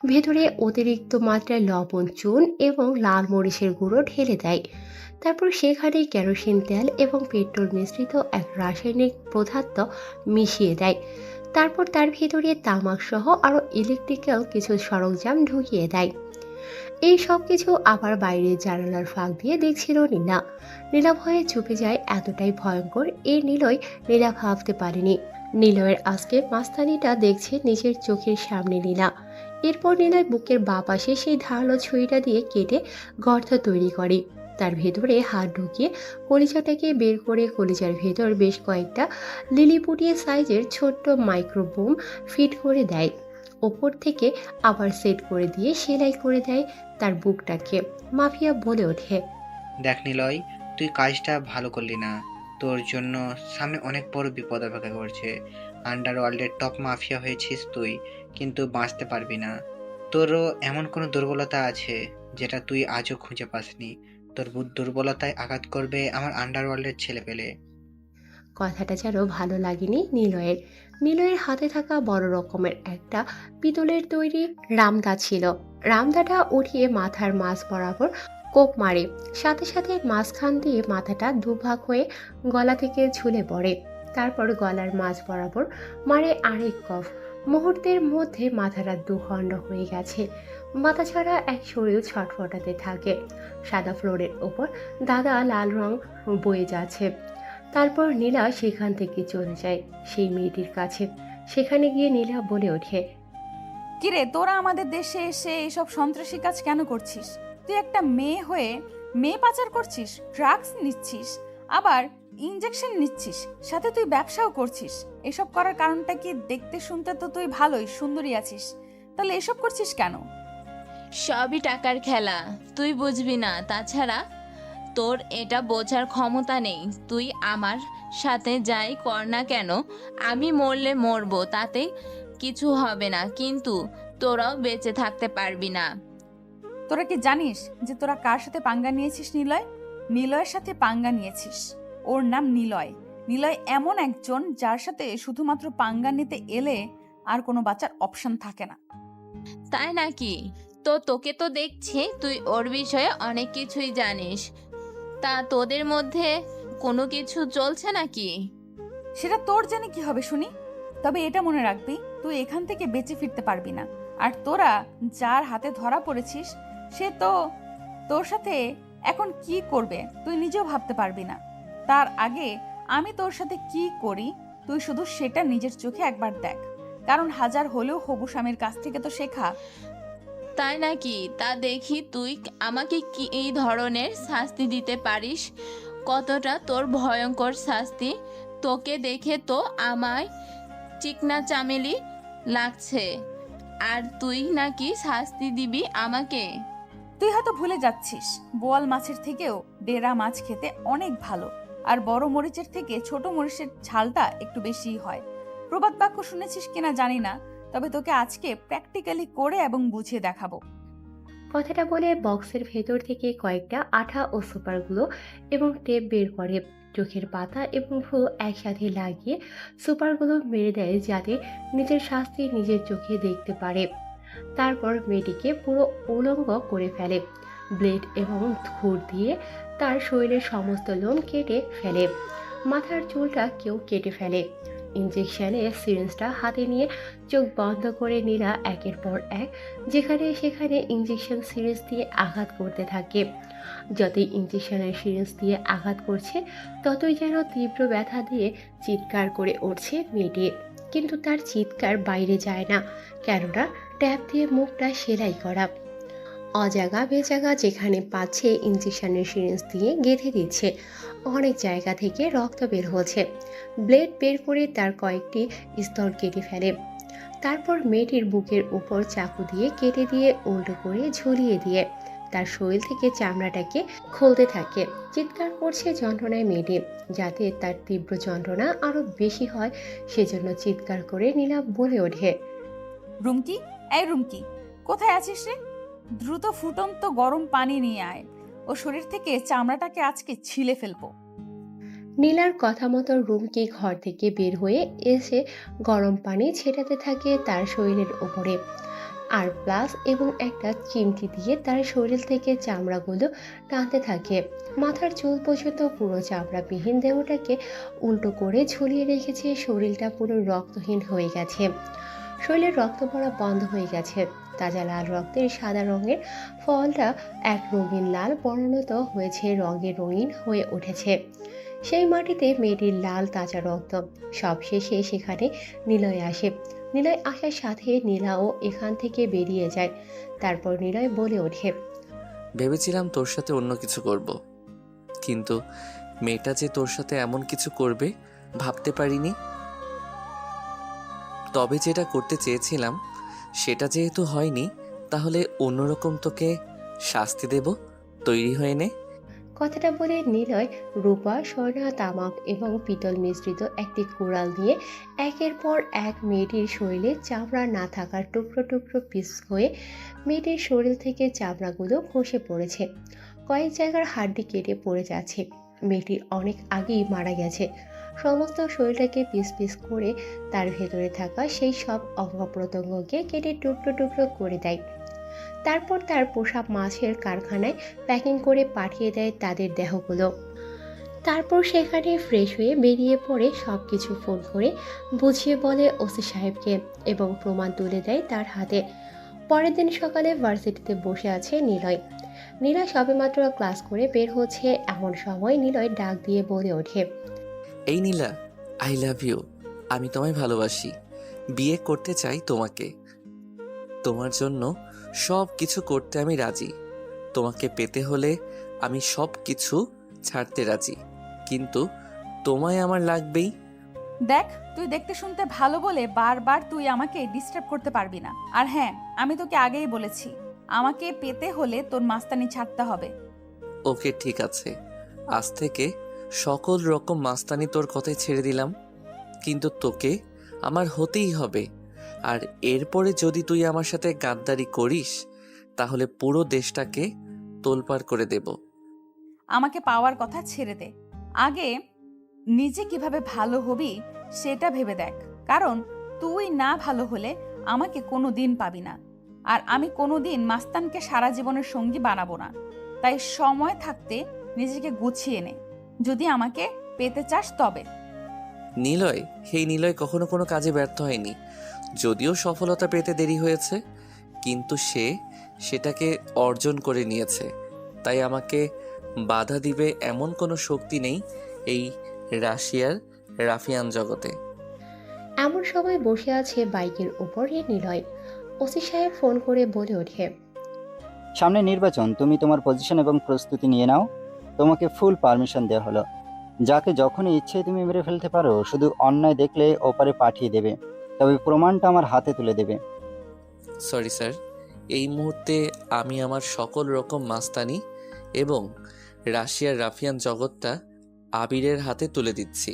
Speaker 2: ভেতরে অতিরিক্ত মাত্রায় লবণ, চুন এবং লাল মরিচের গুঁড়ো ঢেলে দেয়। তারপর সেখানে কেরোসিন তেল এবং পেট্রোল মিশ্রিত এক রাসায়নিক পদার্থ মিশিয়ে দেয়। তারপর তার ভেতরে তামাক সহ আরও ইলেকট্রিক্যাল কিছু সরঞ্জাম ঢুকিয়ে দেয়। এই সব কিছু আবার বাইরের জানালার ফাঁক দিয়ে দেখছিল নীলা। নীলা ভয়ে চুপে যায়। এতটাই ভয়ঙ্কর এই নীলা ভাবতে পারেনি। নিলয়ের আজকে মাস্তানিটা দেখছে নিজের চোখের সামনে নীলা। এরপর নিলয় বুকের বাঁ পাশে সেই ধারালো ছুরিটা দিয়ে কেটে গর্ত তৈরি করে। তার ভেতরে হাত ঢুকিয়ে কলিজাটাকে বের করে কলিজার ভেতর বেশ কয়েকটা লিলিপুটিয়ে সাইজের ছোট্ট মাইক্রোবোম ফিট করে দেয়। ওপর থেকে আবার সেট করে দিয়ে সেলাই করে দেয় তার বুকটাকে। মাফিয়া বলে ওঠে,
Speaker 11: দেখ নিলয়, তুই কাজটা ভালো করলি না, তোর জন্য সামনে অনেক বড় বিপদ অপেক্ষা করছে। আন্ডারওয়ার্ল্ডের টপ মাফিয়া হয়েছিস তুই, কিন্তু বাঁচতে পারবি না। তোরও এমন কোনো দুর্বলতা আছে যেটা তুই আজও খুঁজে পাসনি। তোর দুর্বলতায় আঘাত করবে আমার আন্ডারওয়ার্ল্ডের ছেলে পেলে।
Speaker 2: কথাটা যেন ভালো লাগেনি নিলয়ের। নিলয়ের হাতে থাকা বড় রকমের একটা পিতলের তৈরি রামদা ছিল। রামদাটা উঠিয়ে মাথার মাঝ বরাবর কোপ মারে, সাথে সাথে মাঝখান দিয়ে মাথাটা দুভাগ হয়ে গলা থেকে ঝুলে পড়ে। তারপর গলার মাঝ বরাবর মারে আরেক কফ। মুহূর্তের মধ্যে মাথাটা দুখণ্ড হয়ে গেছে। মাথা ছাড়া এক শরীর ছটফটাতে থাকে। সাদা ফ্লোরের ওপর দাদা লাল রং বয়ে যাচ্ছে। তারপর নীলা সেখান থেকে চলে যায় সেই মেয়েটির কাছে। সেখানে গিয়ে নীলা বলে ওঠে,
Speaker 9: কিরে, তোরা আমাদের দেশে এসে এসব সন্ত্রাসী কাজ কেন করছিস? তুই একটা মেয়ে হয়ে মেয়ে পাচার করছিস, ড্রাগস নিচ্ছিস, আবার ইনজেকশন নিচ্ছিস, সাথে তুই ব্যবসাও করছিস। এসব করার কারণটা কি? দেখতে শুনতে তো তুই ভালোই সুন্দরী আছিস, তাহলে এসব করছিস কেন?
Speaker 12: সবই টাকার খেলা, তুই বুঝবি না। তাছাড়া তোর এটা বোঝার ক্ষমতা নেই। তুই আমার সাথে যাই কর না কেন, আমি মরলে মরবো, তাতে কিছু হবে না, কিন্তু তোরাও বেঁচে থাকতে পারবি না।
Speaker 9: তোরা কি জানিস যে তোরা কার সাথে পাঙ্গা নিয়েছিস? নিলয়, নিলয়ের সাথে পাঙ্গা নিয়েছিস। ওর নাম নিলয়। নিলয় এমন একজন যার সাথে শুধুমাত্র পাঙ্গা নিতে এলে আর কোনো বাঁচার অপশন থাকে না।
Speaker 12: তাই নাকি? তো তোকে তো দেখছি তুই ওর বিষয়ে অনেক কিছুই জানিস। তা তোদের মধ্যে কোনো কিছু চলছে নাকি?
Speaker 9: সেটা তোর জানে কি হবে শুনি। তবে এটা মনে রাখবি, তুই এখান থেকে বেঁচে ফিরতে পারবি না। আর তোরা যার হাতে ধরা পড়েছিস সে তো তোর সাথে এখন কি করবে তুই নিজেও ভাবতে পারবি না। তার আগে আমি তোর সাথে কি করি তুই শুধু সেটা নিজের চোখে একবার দেখ, কারণ হাজার হলেও হবু স্বামীর কাছ থেকে তো শেখা।
Speaker 12: তাই নাকি? তা দেখি তুই আমাকে কি এই ধরনের শাস্তি দিতে পারিস। কতটা তোর ভয়ঙ্কর শাস্তি। তোকে দেখে তো আমায় চিকনা চামেলি লাগছে, আর তুই নাকি শাস্তি দিবি আমাকে।
Speaker 9: তুই হয়তো ভুলে যাচ্ছিস, বোয়াল মাছের থেকেও ডেরা মাছ খেতে অনেক ভালো, আর বড় মরিচের থেকে ছোট মরিচের ঝালটা একটু বেশিই হয়। প্রবাদ বাক্য শুনেছিস কিনা জানি না, তবে তোকে আজকে প্র্যাকটিক্যালি করে এবং বুঝিয়ে দেখাবো।
Speaker 2: কথাটা বলে বক্সের ভেতর থেকে কয়েকটা আঠা ও সুপারগুলো এবং টেপ বের করে। চোখের পাতা এবং ভ্রু একসাথে লাগিয়ে সুপারগুলো মেরে দেয় যাতে নিজের শাস্তি নিজের চোখে দেখতে পারে। তারপর মেয়েটিকে পুরো উলঙ্গ করে ফেলে। ব্লেড এবং খুর দিয়ে তার শরীরের সমস্ত লোম কেটে ফেলে। মাথার চুলটা কেউ কেটে ফেলে। ইঞ্জেকশনে সিরিঞ্জটা হাতে নিয়ে চোখ বন্ধ করে নীলা একের পর এক যেখানে সেখানে ইঞ্জেকশন সিরিঞ্জ দিয়ে আঘাত করতে থাকে। যতই ইঞ্জেকশনের সিরিঞ্জ দিয়ে আঘাত করছে ততই যেন তীব্র ব্যথা দিয়ে চিৎকার করে উঠছে মেয়েটি। কিন্তু তার চিৎকার বাইরে যায় না, কেননা ট্যাপ দিয়ে মুখটা সেলাই করা। অজাগা বেজাগা যেখানে পাচ্ছে ইঞ্জেকশনের সিরিঞ্জ দিয়ে গেঁথে দিচ্ছে। অনেক জায়গা থেকে রক্ত বের হচ্ছে। ব্লেড বের করে তার কয়েকটি স্তর কেটে ফেলে। তারপর মেয়েটির বুকের উপর চাকু দিয়ে কেটে দিয়ে উল্টো করে ঝুলিয়ে দিয়ে তার শরীর থেকে চামড়াটাকে খুলতে থাকে। চিৎকার করছে যন্ত্রণায় মেয়েটি। যাতে তার তীব্র যন্ত্রণা আরো বেশি হয় সেজন্য চিৎকার করে নীলা বলে ওঠে,
Speaker 9: রুমকি, এই রুমকি, কোথায় আছিস রে? দ্রুত ফুটন্ত গরম পানি নিয়ে আয়, ও শরীর থেকে চামড়াটাকে আজকে ছিলে ফেলবো।
Speaker 2: নীলার কথা মতো রুমকি ঘর থেকে বের হয়ে এসে গরম পানি ছেটাতে থাকে তার শরীরের ওপরে। আর প্লাস এবং একটা চিমটি দিয়ে তার শরীর থেকে চামড়াগুলো টানতে থাকে। মাথার চুল পর্যন্ত পুরো চামড়াবিহীন দেহটাকে উল্টো করে ঝুলিয়ে রেখেছে। শরীরটা পুরো রক্তহীন হয়ে গেছে। শরীরের রক্ত পড়া বন্ধ হয়ে গেছে। তাজা লাল রক্তের সাদা রঙের ফলটা এক রঙিন লাল পরিণত হয়েছে, রঙে রঙিন হয়ে উঠেছে। সেই মাটিতে মেয়েটির লাল তাজা রক্ত। সব শেষে সেখানে নিলয় আসে। নিলয় আসার সাথে নীলাও এখান থেকে বেরিয়ে যায়। তারপর নিলয় বলে ওঠে,
Speaker 7: ভেবেছিলাম তোর সাথে অন্য কিছু করব, কিন্তু মেয়েটা যে তোর সাথে এমন কিছু করবে ভাবতে পারিনি। তবে যেটা করতে চেয়েছিলাম সেটা যেহেতু হয়নি, তাহলে অন্যরকম তোকে শাস্তি দেব, তৈরি হয়ে নে।
Speaker 2: কথাটা বলে নিলয় রূপা, স্বর্ণা, তামাক এবং পিতল মিশ্রিত একটি কুড়াল দিয়ে একের পর এক মেয়েটির শরীরে চামড়া না থাকার টুকরো টুকরো পিস হয়ে মেয়েটির শরীর থেকে চামড়াগুলো খসে পড়েছে। কয়েক জায়গার হাড্ডি কেটে পড়ে যাচ্ছে। মেয়েটি অনেক আগেই মারা গেছে। সমস্ত শরীরটাকে পিস পিস করে তার ভেতরে থাকা সেই সব অঙ্গ প্রত্যঙ্গকে কেটে টুকরো টুকরো করে দেয়। তারপর তার পোষা মাছের কারখানায় প্যাকিং করে পাঠিয়ে দেয় তাদের দেহগুলো। তারপর সেখানে ফ্রেশ হয়ে বেরিয়ে পড়ে সব কিছু ফোন করে বুঝিয়ে বলে ওসি সাহেবকে এবং প্রমাণ তুলে দেয় তার হাতে। পরের দিন সকালে ভার্সিটিতে বসে আছে নিলয়। নীলা সবেমাত্র ক্লাস করে বের হচ্ছে, এমন সময় নিলয় ডাক দিয়ে বলে ওঠে,
Speaker 7: এই নীলা, আই লাভ ইউ। আমি তোমায় ভালোবাসি, বিয়ে করতে চাই তোমাকে। তোমার জন্য সব কিছু করতে আমি রাজি। তোমাকে পেতে হলে আমি সব কিছু ছাড়তে রাজি, কিন্তু তোমায় আমার লাগবেই।
Speaker 9: দেখ, তুই দেখতে শুনতে ভালো বলে বারবার তুই আমাকে ডিস্টার্ব করতে পারবি না। আর হ্যাঁ, আমি তোকে আগেই বলেছি, আমাকে পেতে হলে তোর মাস্তানি ছাড়তে হবে।
Speaker 7: ওকে, ঠিক আছে, আজ থেকে সকল রকম মাস্তানি তোর কথায় ছেড়ে দিলাম, কিন্তু তোকে আমার হতেই হবে। আর এরপরে যদি তুই আমার সাথে গাদ্দারি করিস তাহলে পুরো দেশটাকে তোলপাড় করে দেব।
Speaker 9: আমাকে পাওয়ার কথা ছেড়ে দে, আগে নিজে কিভাবে ভালো হবি সেটা ভেবে দেখ। কারণ তুই না ভালো হলে আমাকে কোনো দিন পাবি না, আর আমি কোনো দিন মাস্তানকে সারা জীবনের সঙ্গী বানাবো না। তাই সময় থাকতে নিজেকে গুছিয়ে নে, যদি আমাকে পেতে চাস তবে।
Speaker 7: নিলয়, সেই নিলয় কখনো কোনো কাজে ব্যর্থ হয়নি। যদিও সফলতা পেতে দেরি হয়েছে, কিন্তু সে সেটাকে অর্জন করে নিয়েছে। তাই আমাকে বাধা দিবে এমন কোনো শক্তি নেই এই রাশিয়ার রাফিয়ান জগতে।
Speaker 2: এমন সময় বসে আছে বাইকের উপরে নিলয়। ওসি সাহেব ফোন করে বলে ওঠে,
Speaker 6: সামনে নির্বাচন, তুমি তোমার পজিশন এবং প্রস্তুতি নিয়ে নাও। তোমাকে ফুল পারমিশন দেওয়া হলো। যাকে যখনই ইচ্ছে তুমি মেরে ফেলতে পারো, শুধু অন্যায় দেখলে ওপারে পাঠিয়ে দেবে, তবে প্রমাণটা আমার হাতে তুলে দেবে।
Speaker 7: সরি স্যার, এই মুহূর্তে আমি আমার সকল রকম মাস্তানি এবং রাশিয়ার রাফিয়ান জগৎটা আবিরের হাতে তুলে দিচ্ছি।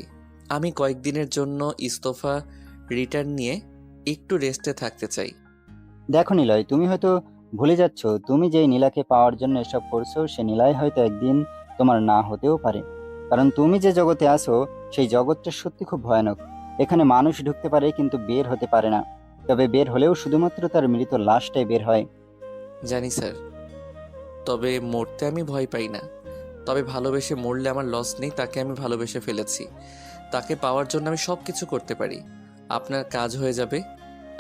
Speaker 7: আমি কয়েকদিনের জন্য ইস্তফা রিটার্ন নিয়ে একটু রেস্টে থাকতে চাই।
Speaker 6: দেখো নিলয়, তুমি হয়তো ভুলে যাচ্ছ, তুমি যেই নীলাকে পাওয়ার জন্য এসব করছো, সে নীলাই হয়তো একদিন তোমার না হতেও পারে। কারণ তুমি যে জগতে আসো সেই জগৎটা সত্যি খুব ভয়ানক। এখানে মানুষ ঢুকতে পারে কিন্তু বের হতে পারে না, তবে বের হলেও শুধুমাত্র তার মৃত লাশটাই বের হয়।
Speaker 7: জানি স্যার, তবে মরতে আমি ভয় পাই না। তবে ভালোবেসে মরলে আমার লস নেই। তাকে আমি ভালোবেসে ফেলেছি, তাকে পাওয়ার জন্য আমি সব কিছু করতে পারি। আপনার কাজ হয়ে যাবে,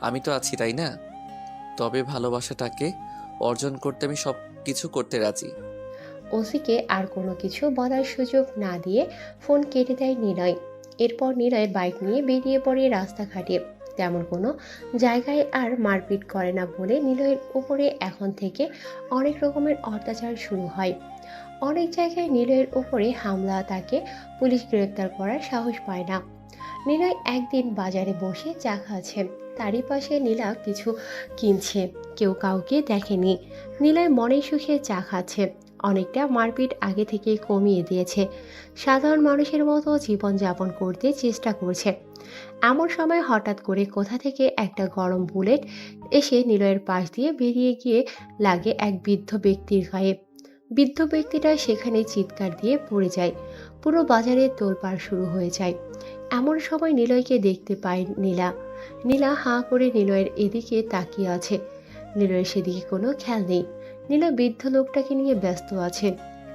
Speaker 7: আমি তো আছি, তাই না? তবে ভালোবাসাটাকে অর্জন করতে আমি সব কিছু করতে রাজি।
Speaker 2: ওসিকে আর কোনো কিছু বলার সুযোগ না দিয়ে ফোন কেটে দেয় নিলয়। এরপর নিলয় বাইক নিয়ে বেরিয়ে পড়ে রাস্তাঘাটে। তেমন কোনো জায়গায় আর মারপিট করে না বলে নিলয়ের উপরে এখন থেকে অনেক রকমের অত্যাচার শুরু হয়। অনেক জায়গায় নিলয়ের উপরে হামলা, তাকে পুলিশ গ্রেপ্তার করার সাহস পায় না। নিলয় একদিন বাজারে বসে চা খাচ্ছে, তারই পাশে নীলা কিছু কিনছে, কেউ কাউকে দেখেনি। নিলয় মনে সুখে চা খাচ্ছে, অনেকটা মারপিট আগে থেকে কমিয়ে দিয়েছে, সাধারণ মানুষের মতো জীবনযাপন করতে চেষ্টা করছে। এমন সময় হঠাৎ করে কোথা থেকে একটা গরম বুলেট এসে নিলয়ের পাশ দিয়ে বেরিয়ে গিয়ে লাগে এক বৃদ্ধ ব্যক্তির গায়ে। বৃদ্ধ ব্যক্তিটা সেখানে চিৎকার দিয়ে পড়ে যায়। পুরো বাজারে তোলপাড় শুরু হয়ে যায়। এমন সময় নিলয়কে দেখতে পায় নীলা। নীলা হাঁ করে নিলয়ের এদিকে তাকিয়ে আছে। নিলয়ের সেদিকে কোনো খেয়াল নেই। নীলা বৃদ্ধ লোকটাকে নিয়ে ব্যস্ত আছে।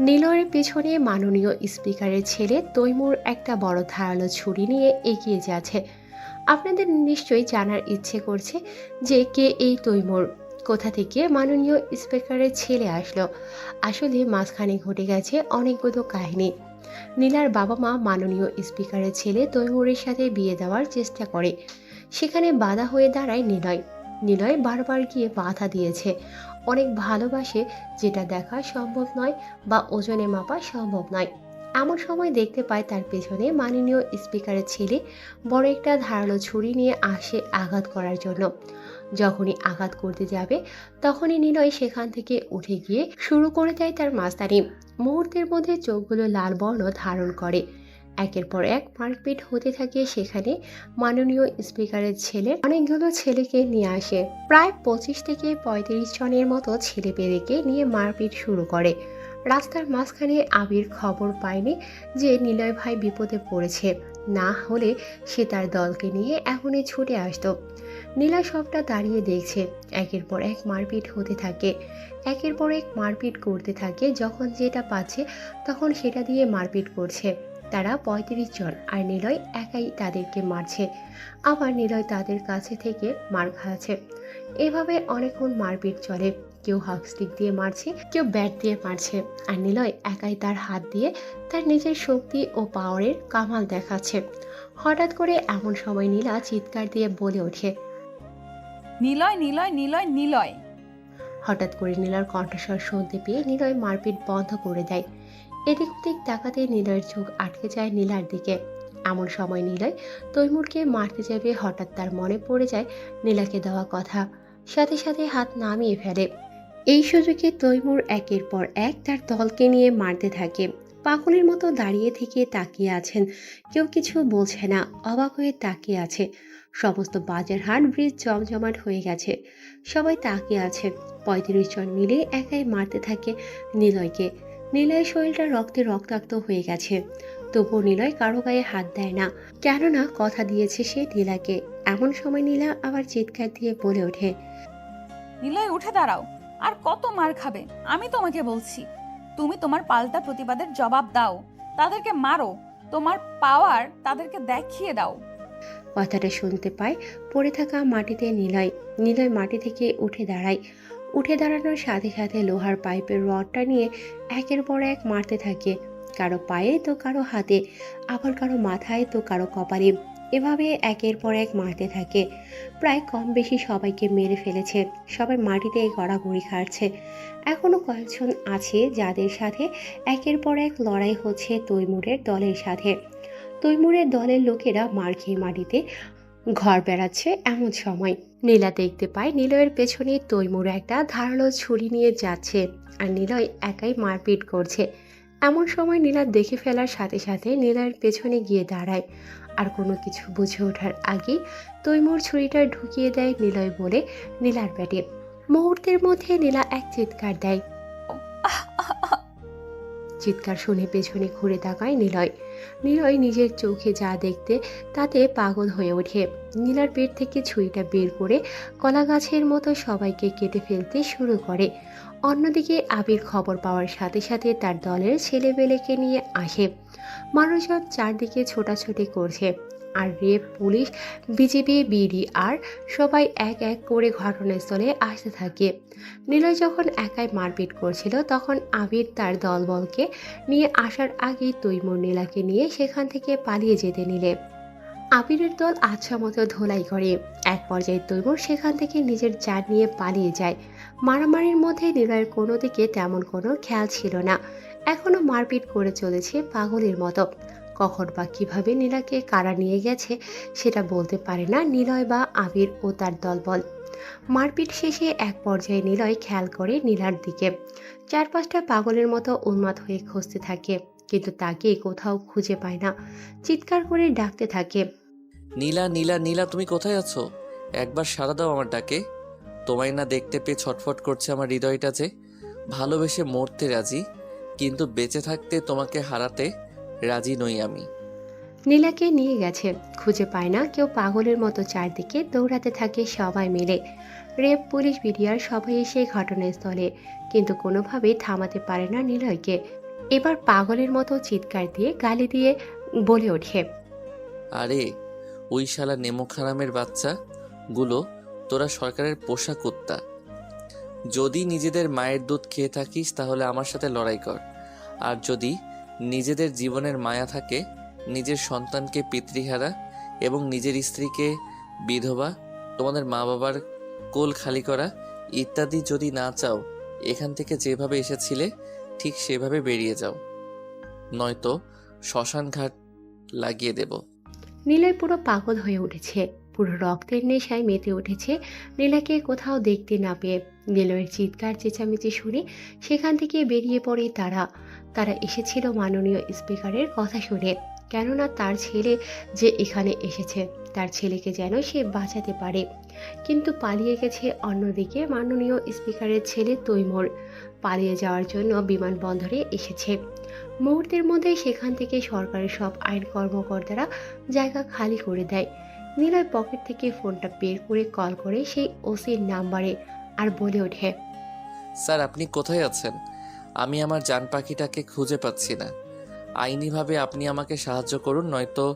Speaker 2: নিলয়ের পিছনে মাননীয় স্পিকারের ছেলে তৈমুর একটা বড় ধারালো ছুরি নিয়ে এগিয়ে যাচ্ছে। আপনাদের নিশ্চয়ই জানার ইচ্ছে করছে যে কে এই তৈমুর, কোথা থেকে মাননীয় স্পিকারের ছেলে আসলো। আসলে মাঝখানে ঘটে গেছে অনেকগুলো কাহিনী। নীলার বাবা মা মাননীয় স্পিকারের ছেলে তৈমুরের সাথে বিয়ে দেওয়ার চেষ্টা করে, সেখানে বাধা হয়ে দাঁড়ায় নিলয়। নিলয় বারবার গিয়ে বাধা দিয়েছে, অনেক ভালোবাসে, যেটা দেখা সম্ভব নয় বা ওজনে মাপা সম্ভব নয়। এমন সময় দেখতে পায় তার পেছনে মাননীয় স্পিকারের ছেলে বড় একটা ধারালো ছুরি নিয়ে আসে আঘাত করার জন্য। যখনই আঘাত করতে যাবে তখনই নিলয় সেখান থেকে উঠে গিয়ে শুরু করে দেয় তার মাস্তানি। মুহূর্তের মধ্যে চোখগুলো লাল বর্ণ ধারণ করে। একের পর এক মারপিট হতে থাকে সেখানে। মাননীয় স্পিকারের ছেলে অনেকগুলো ছেলেকে নিয়ে আসে, প্রায় 25 থেকে 35 জনের মতো ছেলে পেলেকে নিয়ে মারপিট শুরু করে। রাস্তার মাঝখানে আবির খবর পায়নি যে নিলয় ভাই বিপদে পড়েছে, না হলে সে তার দলকে নিয়ে এখনই ছুটে আসতো। নীলা সবটা দাঁড়িয়ে দেখছে, একের পর এক মারপিট হতে থাকে, একের পর এক মারপিট করতে থাকে। যখন যেটা পাচ্ছে তখন সেটা দিয়ে মারপিট করছে। তারা ৩৫ জন, আর নিলয় একাই তাদেরকে মারছে, আবার নিলয় তাদের কাছে থেকে মার খাচ্ছে। এভাবে অনেকক্ষণ মারপিট চলে। কেউ হক স্টিক দিয়ে মারছে, কেউ ব্যাট দিয়ে মারছে, আর নিলয় একাই তার হাত দিয়ে তার নিজের শক্তি ও পাওয়ারের কামাল দেখাচ্ছে। হঠাৎ করে এমন সময় নীলা চিৎকার দিয়ে বলে ওঠে,
Speaker 9: নিলয় নিলয় নিলয় নিলয়।
Speaker 2: হঠাৎ করে নীলার কণ্ঠস্বর শুনতে পেয়ে নিলয় মারপিট বন্ধ করে দেয়। এদিক ওদিক তাকাতে নিলয়ের চোখ আটকে যায় নীলার দিকে। এমন সময় নিলয় তৈমুরকে মারতে যাবে, হঠাৎ তার মনে পড়ে যায় নীলাকে দেওয়া কথা, সাথে সাথে হাত নামিয়ে ফেলে। এই সুযোগে তৈমুর একের পর এক তার দলকে নিয়ে মারতে থাকে। পাগলের মতো দাঁড়িয়ে থেকে তাকিয়ে আছেন, কেউ কিছু বলছে না, অবাক হয়ে তাকিয়ে আছে। সমস্ত বাজার হাট ব্রিজ জমজমাট হয়ে গেছে, সবাই তাকিয়ে আছে। ৩৫ জন মিলে একাই মারতে থাকে নিলয়কে। নিলয়ের শরীরটা রক্তে রক্তাক্ত হয়ে গেছে, তবুও নিলয় কারো গায়ে হাত দেয় না, কেননা কথা দিয়েছে সে নীলাকে। এমন সময় নীলা আবার চিৎকার দিয়ে বলে ওঠে,
Speaker 9: নিলয় উঠে দাঁড়াও, আর কত মার খাবে? আমি তোমাকে বলছি, তুমি তোমার পাল্টা প্রতিবাদের জবাব দাও, তাদেরকে মারো, তোমার পাওয়ার তাদেরকে দেখিয়ে দাও।
Speaker 2: কথাটা শুনতে পায় পড়ে থাকা মাটিতে নিলয়। নিলয় মাটি থেকে উঠে দাঁড়ায়। উঠে দাঁড়ানোর সাথে সাথে লোহার পাইপের রডটা নিয়ে একের পর এক মারতে থাকে, কারো পায়ে তো কারো হাতে, আবার কারো মাথায় তো কারো কপালে। এভাবে একের পর এক মারতে থাকে। প্রায় কম বেশি সবাইকে মেরে ফেলেছে, সবাই মাটিতে গড়াগড়ি খাচ্ছে। এখনো কয়েকজন আছে যাদের সাথে একের পর এক লড়াই হচ্ছে তৈমুরের দলের সাথে। তৈমুরের দলের লোকেরা মার খেয়ে মাটিতে ঘর বেড়াচ্ছে। এমন সময় নীলা দেখতে পায় নিলয়ের পেছনে তৈমুর একটা ধারালো ছুরি নিয়ে যাচ্ছে, আর নিলয় একাই মারপিট করছে। এমন সময় নীলা দেখে ফেলার সাথে সাথে নিলয়ের পেছনে গিয়ে দাঁড়ায়, আর কোনো কিছু বুঝে ওঠার আগেই তৈমুর ছুরিটা ঢুকিয়ে দেয় নিলয় বলে নীলার পেটে। মুহূর্তের মধ্যে নীলা এক চিৎকার দেয়। চিৎকার শুনে পেছনে ঘুরে তাকায় নিলয়। নিলয় নিজের চোখে যা দেখতে তাতে পাগল হয়ে ওঠে। নীলার পেট থেকে ছুরিটা বের করে কলা গাছের মতো সবাইকে কেটে ফেলতে শুরু করে। অন্যদিকে আবির খবর পাওয়ার সাথে সাথে তার দলের ছেলেবেলেকে নিয়ে আসে। মানুষজন চারদিকে ছোটাছুটি করছে, আর রেপ, পুলিশ, বিজিবি, বিডিআর সবাই এক এক করে ঘটনাস্থলে আসতে থাকে। নিলয় যখন একাই মারপিট করছিল তখন আবির তার দলবলকে নিয়ে আসার আগেই তৈমুর নীলাকে নিয়ে সেখান থেকে পালিয়ে যেতে নিলে আবিরের দল আচ্ছা মতো ধোলাই করে। এক পর্যায়ে তৈমুর সেখান থেকে নিজের জান নিয়ে পালিয়ে যায়। মারামারির মধ্যে নিলয়ের কোনো দিকে তেমন কোনো খেয়াল ছিল না, এখনো মারপিট করে চলেছে পাগলের মতো। কখন বা কিভাবে নীলাকে কারা নিয়ে গেছে সেটা বলতে পারে না নিলয় বা আবির ও তার দলবল। মারপিট শেষে এক পর্যায়ে নিলয় খেয়াল করে নীলার দিকে। চারপাশটা পাগলের মতো উন্মাদ হয়ে খুঁজতে থাকে, কিন্তু তাকে কোথাও খুঁজে পায় না। চিৎকার করে ডাকতে থাকে,
Speaker 7: নীলা নীলা নীলা, তুমি কোথায় আছো? একবার সাড়া দাও আমার ডাকে। তোমায় না দেখতে পেয়ে ছটফট করছে আমার হৃদয়টা, যে ভালোবেসে মরতে রাজি, কিন্তু বেঁচে থাকতে তোমাকে হারাতে রাজি নই আমি।
Speaker 2: নীলাকে নিয়ে গেছে, খুঁজে পায় না কেউ। পাগলের মতো চারদিকে দৌড়াতে থাকে সবাই মিলে। রেপ, পুলিশ, বিডিআর সবাই এসে ঘটনাস্থলে, কিন্তু কোনোভাবেই থামাতে পারে না নিলয়কে। এবার পাগলের মতো চিৎকার দিয়ে গালি দিয়ে বলে ওঠে,
Speaker 7: আরে ওই শালা নেমোখারামের বাচ্চা গুলো, তোরা সরকারের পোষা কুত্তা। যদি নিজেদের মায়ের দুধ খেয়ে থাকিস তাহলে আমার সাথে লড়াই কর, আর যদি নিজেদের জীবনের মায়া থাকে, নিজের সন্তানকে পিতৃহারা এবং নিজের স্ত্রীকে বিধবা, তোমাদের মা বাবার কোল খালি করা ইত্যাদি যদি না চাও, এখান থেকে যেভাবে এসেছিলে ঠিক সেভাবে বেরিয়ে যাও, নয়তো শ্মশান ঘাট লাগিয়ে দেব।
Speaker 2: নিলয় পুরো পাগল হয়ে উঠেছে, পুরো রক্তের নেশায় মেতে উঠেছে। নীলাকে কোথাও দেখতে না পেয়ে নিলয়ের চিৎকার চেঁচামেচি শুনে সেখান থেকে বেরিয়ে পড়ে তারা। তারা এসেছিল মাননীয় স্পিকারের কথা শুনে, কেননা তার ছেলে যে এখানে এসেছে, তার ছেলেকে যেন সে বাঁচাতে পারে। কিন্তু পালিয়ে গেছে অন্যদিকে মাননীয় স্পিকারের ছেলে তৈমুর। পালিয়ে যাওয়ার জন্য বিমানবন্দরে এসেছে। মুহূর্তের মধ্যে সেখান থেকে সরকারের সব আইন কর্মকর্তারা জায়গা খালি করে দেয়। নিলয় পকেট থেকে ফোনটা বের করে কল করে সেই ওসির নাম্বারে আর বলে ওঠে,
Speaker 7: স্যার আপনি কোথায় আছেন? আমি আমার জান পাখিটাকে খুঁজে পাচ্ছি না। আইনিভাবে আপনি আমাকে সাহায্য করুন, নয়তো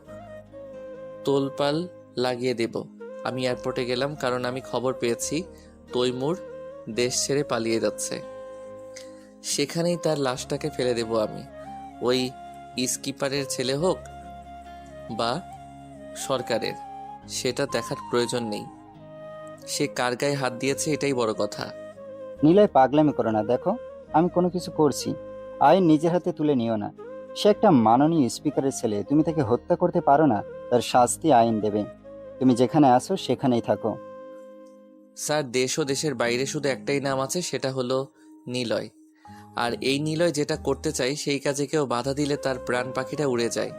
Speaker 7: তোলপাল লাগিয়ে দেব। আমি এয়ারপোর্টে গেলাম কারণ আমি খবর পেয়েছি তৈমুর দেশ ছেড়ে পালিয়ে যাচ্ছে। সেখানেই তার লাশটাকে ফেলে দেব আমি। ওই স্কিপারের ছেলে হোক বা সরকারের, সেটা দেখার প্রয়োজন নেই। সে কার গায়ে হাত দিয়েছে এটাই বড় কথা।
Speaker 6: নিলয়, পাগলামি করো না। দেখো, আমি কোনো কিছু করছি, আইন নিজের হাতে তুলে নিও না। সে একটা মাননীয় স্পিকারের ছেলে, তুমি তাকে হত্যা করতে পারো না। তার শাস্তি আইন দেবে। তুমি যেখানে আছো সেখানেই থাকো।
Speaker 7: স্যার দেশ ও দেশের বাইরে শুধু একটাই নাম আছে, সেটা হলো নিলয়। আর এই নিলয় যেটা করতে চাই সেই কাজে কেউ বাধা দিলে তার প্রাণ পাখিটা উড়ে যায়।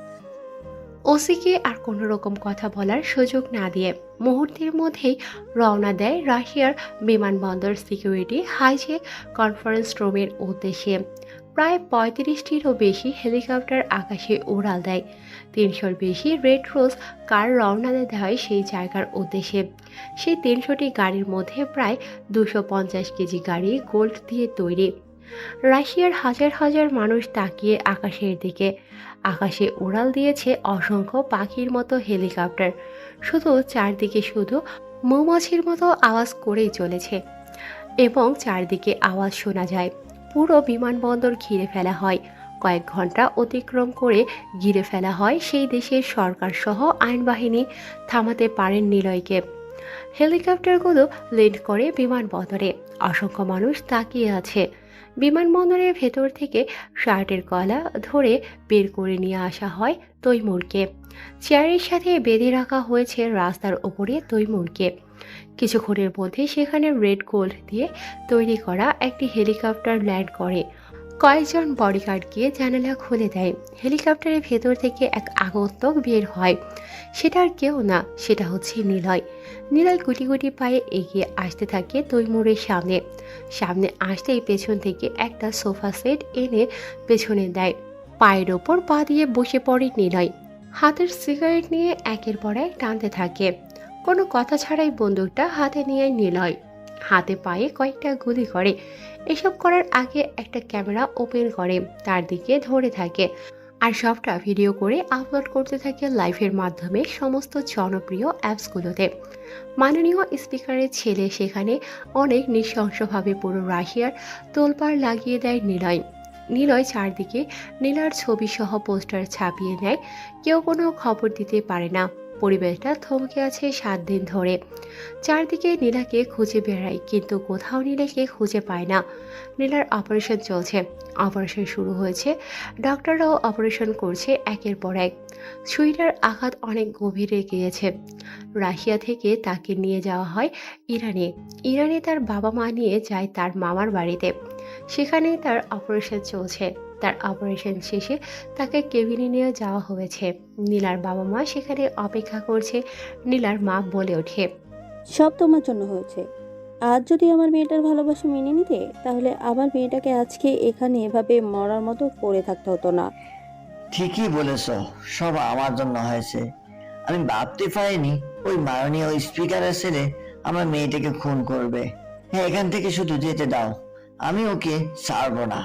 Speaker 2: ওসিকে আর কোনো রকম কথা বলার সুযোগ না দিয়ে মুহূর্তের মধ্যেই রওনা দেয় রাশিয়ার বিমানবন্দর সিকিউরিটি হাইজেক কনফারেন্স রুমের উদ্দেশ্যে। প্রায় 35টিরও বেশি হেলিকপ্টার আকাশে উড়াল দেয়। 300-র বেশি রেড রোজ কার রওনা দেওয়া হয় সেই জায়গার উদ্দেশ্যে। সেই 300টি গাড়ির মধ্যে প্রায় 250 কেজি গাড়ি গোল্ড দিয়ে তৈরি। রাশিয়ার হাজার হাজার মানুষ তাকিয়ে আকাশের দিকে। আকাশে উড়াল দিয়েছে অসংখ্য পাখির মতো হেলিকপ্টার। শুধু চারদিকে শুধু মৌমাছির মতো আওয়াজ করেই চলেছে এবং চারদিকে আওয়াজ শোনা যায়। পুরো বিমানবন্দর ঘিরে ফেলা হয়। কয়েক ঘন্টা অতিক্রম করে ঘিরে ফেলা হয় সেই দেশের সরকার সহ আইনবাহিনী থামাতে পারেন নিলয়কে। হেলিকপ্টারগুলো ল্যান্ড করে বিমানবন্দরে। অসংখ্য মানুষ তাকিয়ে আছে। বিমানবন্দরের ভেতর থেকে শার্টের গলা ধরে বের করে নিয়ে আসা হয় তৈমুরকে। চেয়ারের সাথে বেঁধে রাখা হয়েছে রাস্তার ওপরে তৈমুরকে। কিছুক্ষণের মধ্যে সেখানে রেড গোল্ড দিয়ে তৈরি করা একটি হেলিকপ্টার ল্যান্ড করে। কয়েকজন বডিগার্ড গিয়ে জানালা খুলে দেয়। হেলিকপ্টারের ভেতর থেকে এক আগন্তুক বের হয়। সেটা আর কেউ না, সেটা হচ্ছে নিলয়। নিলয় গুটি গুটি পায়ে এগিয়ে আসতে থাকে তৈমুরের সামনে। সামনে আসতেই পেছন থেকে একটা সোফা সেট এনে পেছনে দেয়। পায়ের ওপর পা দিয়ে বসে পড়ে নিলয়। হাতের সিগারেট নিয়ে একের পর এক টানতে থাকে। কোনো কথা ছাড়াই বন্দুকটা হাতে নিয়ে নিলয় হাতে পায়ে কয়েকটা গুলি করে। এসব করার আগে একটা ক্যামেরা ওপেন করে তার দিকে ধরে থাকে আর সবটা ভিডিও করে আপলোড করতে থাকে লাইভের মাধ্যমে সমস্ত জনপ্রিয় অ্যাপসগুলোতে। মাননীয় স্পিকারের ছেলে সেখানে অনেক নৃশংসভাবে পুরো রাশিয়ার তোলপাড় লাগিয়ে দেয় নিলয়। নিলয় চারদিকে নীলার ছবি সহ পোস্টার ছাপিয়ে নেয়। কেউ কোনো খবর দিতে পারে না। পরিবেশটা থমকে আছে 7 দিন ধরে। চারদিকে নীলাকে খুঁজে বেড়ায় কিন্তু কোথাও নীলাকে খুঁজে পায় না। নীলার অপারেশন চলছে। অপারেশন শুরু হয়েছে। ডক্টররাও অপারেশন করছে একের পর এক। শরীরের আঘাত অনেক গভীরে গিয়েছে। রাশিয়া থেকে তাকে নিয়ে যাওয়া হয় ইরানে। ইরানে তার বাবা মা নিয়ে যায় তার মামার বাড়িতে। সেখানেই তার অপারেশন চলছে। তার অপারেশন শেষে তাকে কেবিনে নিয়ে যাওয়া হয়েছে। নীলার বাবা মা সেখানে অপেক্ষা করছে। নীলার মা বলে ওঠে,
Speaker 13: সব তোমার জন্য হয়েছে। আজ যদি আমার মেয়েটার ভালোবাসা মেনে নিতে, তাহলে আমার মেয়েটাকে আজকে এখানে এভাবে মরার মতো পড়ে থাকতে হতো না।
Speaker 14: ঠিকই বলেছ, সব আমার জন্য হয়েছে। আমি ভাবতে পারিনি ওই মাননীয় স্পিকারের ছেলে আমার মেয়েটাকে খুন করবে। হ্যাঁ, এখান থেকে শুধু যেতে দাও, আমি ওকে ছাড়বো না।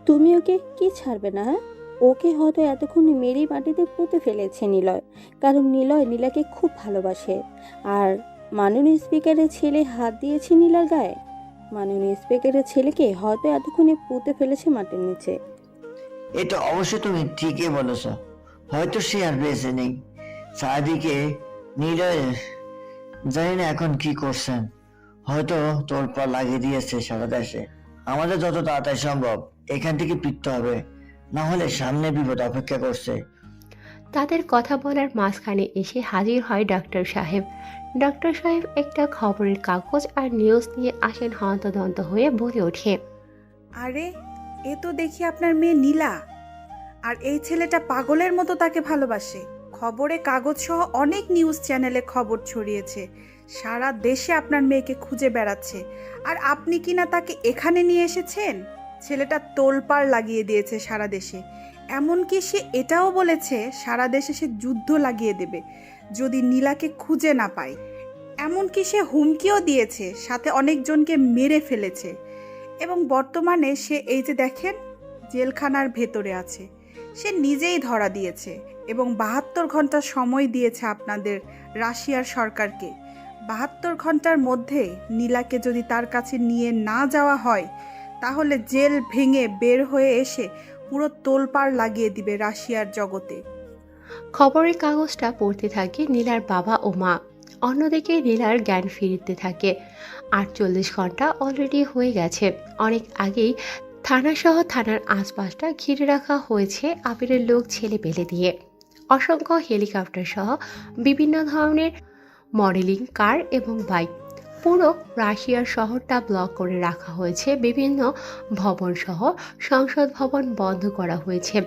Speaker 13: তুমি ওকে কি ছাড়বে না? হ্যাঁ, ওকে হয়তো এতক্ষণে মেরি মাটিতে পুঁতে ফেলেছে নিলয়, কারণ নিলয় নীলাকে খুব ভালোবাসে। আর মাননীয় স্পিকারের ছেলে হাত দিয়েছে নীলার গায়ে। মাননীয় স্পিকারের ছেলেকে হয়তো এতক্ষণে পুঁতে ফেলেছে মাটির নিচে।
Speaker 14: এটা অবশ্য তুমি ঠিকই বলেছ, হয়তো সে আর বেঁচে নেই। চারিদিকে নিলয় জানি না এখন কি করছেন, হয়তো তোলপাড় লাগিয়ে দিয়েছে সারা দেশে। আমাদের যত তাড়াতাড়ি সম্ভব এখান থেকে ফিরতে হবে, না হলে সামনে বিপদ অপেক্ষা করছে।
Speaker 2: তাদের কথা বলার মাঝখানে এসে হাজির হয় ডক্টর সাহেব। ডক্টর সাহেব একটা খবরের কাগজ আর নিউজ নিয়ে আসেন হন্তদন্ত হয়ে বলে ওঠে,
Speaker 15: আরে এ তো দেখি আপনার মেয়ে নীলা। আর এই ছেলেটা পাগলের মতো তাকে ভালোবাসে। খবরে কাগজ সহ অনেক নিউজ চ্যানেলে খবর ছড়িয়েছে, সারা দেশে আপনার মেয়েকে খুঁজে বেড়াচ্ছে। আর আপনি কিনা তাকে এখানে নিয়ে এসেছেন। ছেলেটা তোলপাড় লাগিয়ে দিয়েছে সারা দেশে। এমনকি সে এটাও বলেছে সারা দেশে সে যুদ্ধ লাগিয়ে দেবে যদি নীলাকে খুঁজে না পায়। এমনকি সে হুমকিও দিয়েছে, সাথে অনেকজনকে মেরে ফেলেছে। এবং বর্তমানে সে এই যে দেখেন জেলখানার ভেতরে আছে। সে নিজেই ধরা দিয়েছে এবং 72 ঘন্টা সময় দিয়েছে আপনাদের রাশিয়ার সরকারকে। 72 ঘন্টার মধ্যে নীলাকে যদি তার কাছে নিয়ে না যাওয়া হয় তাহলে জেল ভেঙে বের হয়ে এসে পুরো তোলপাড় লাগিয়ে দিবে রাশিয়ার জগতে।
Speaker 2: খবরের কাগজটা পড়তে থাকে নীলার বাবা ও মা। অন্যদিকে নীলার জ্ঞান ফিরতে থাকে। 48 ঘন্টা অলরেডি হয়ে গেছে। অনেক আগেই থানাসহ থানার আশপাশটা ঘিরে রাখা হয়েছে আবিরের লোক ছেলে পেলে দিয়ে। অসংখ্য হেলিকপ্টার সহ বিভিন্ন ধরনের মডেলিং কার এবং বাইক। পুরো রাশিয়ার শহরটা ব্লক করে রাখা হয়েছে। বিভিন্ন ভবন সহ সংসদ ভবন বন্ধ করা হয়েছে।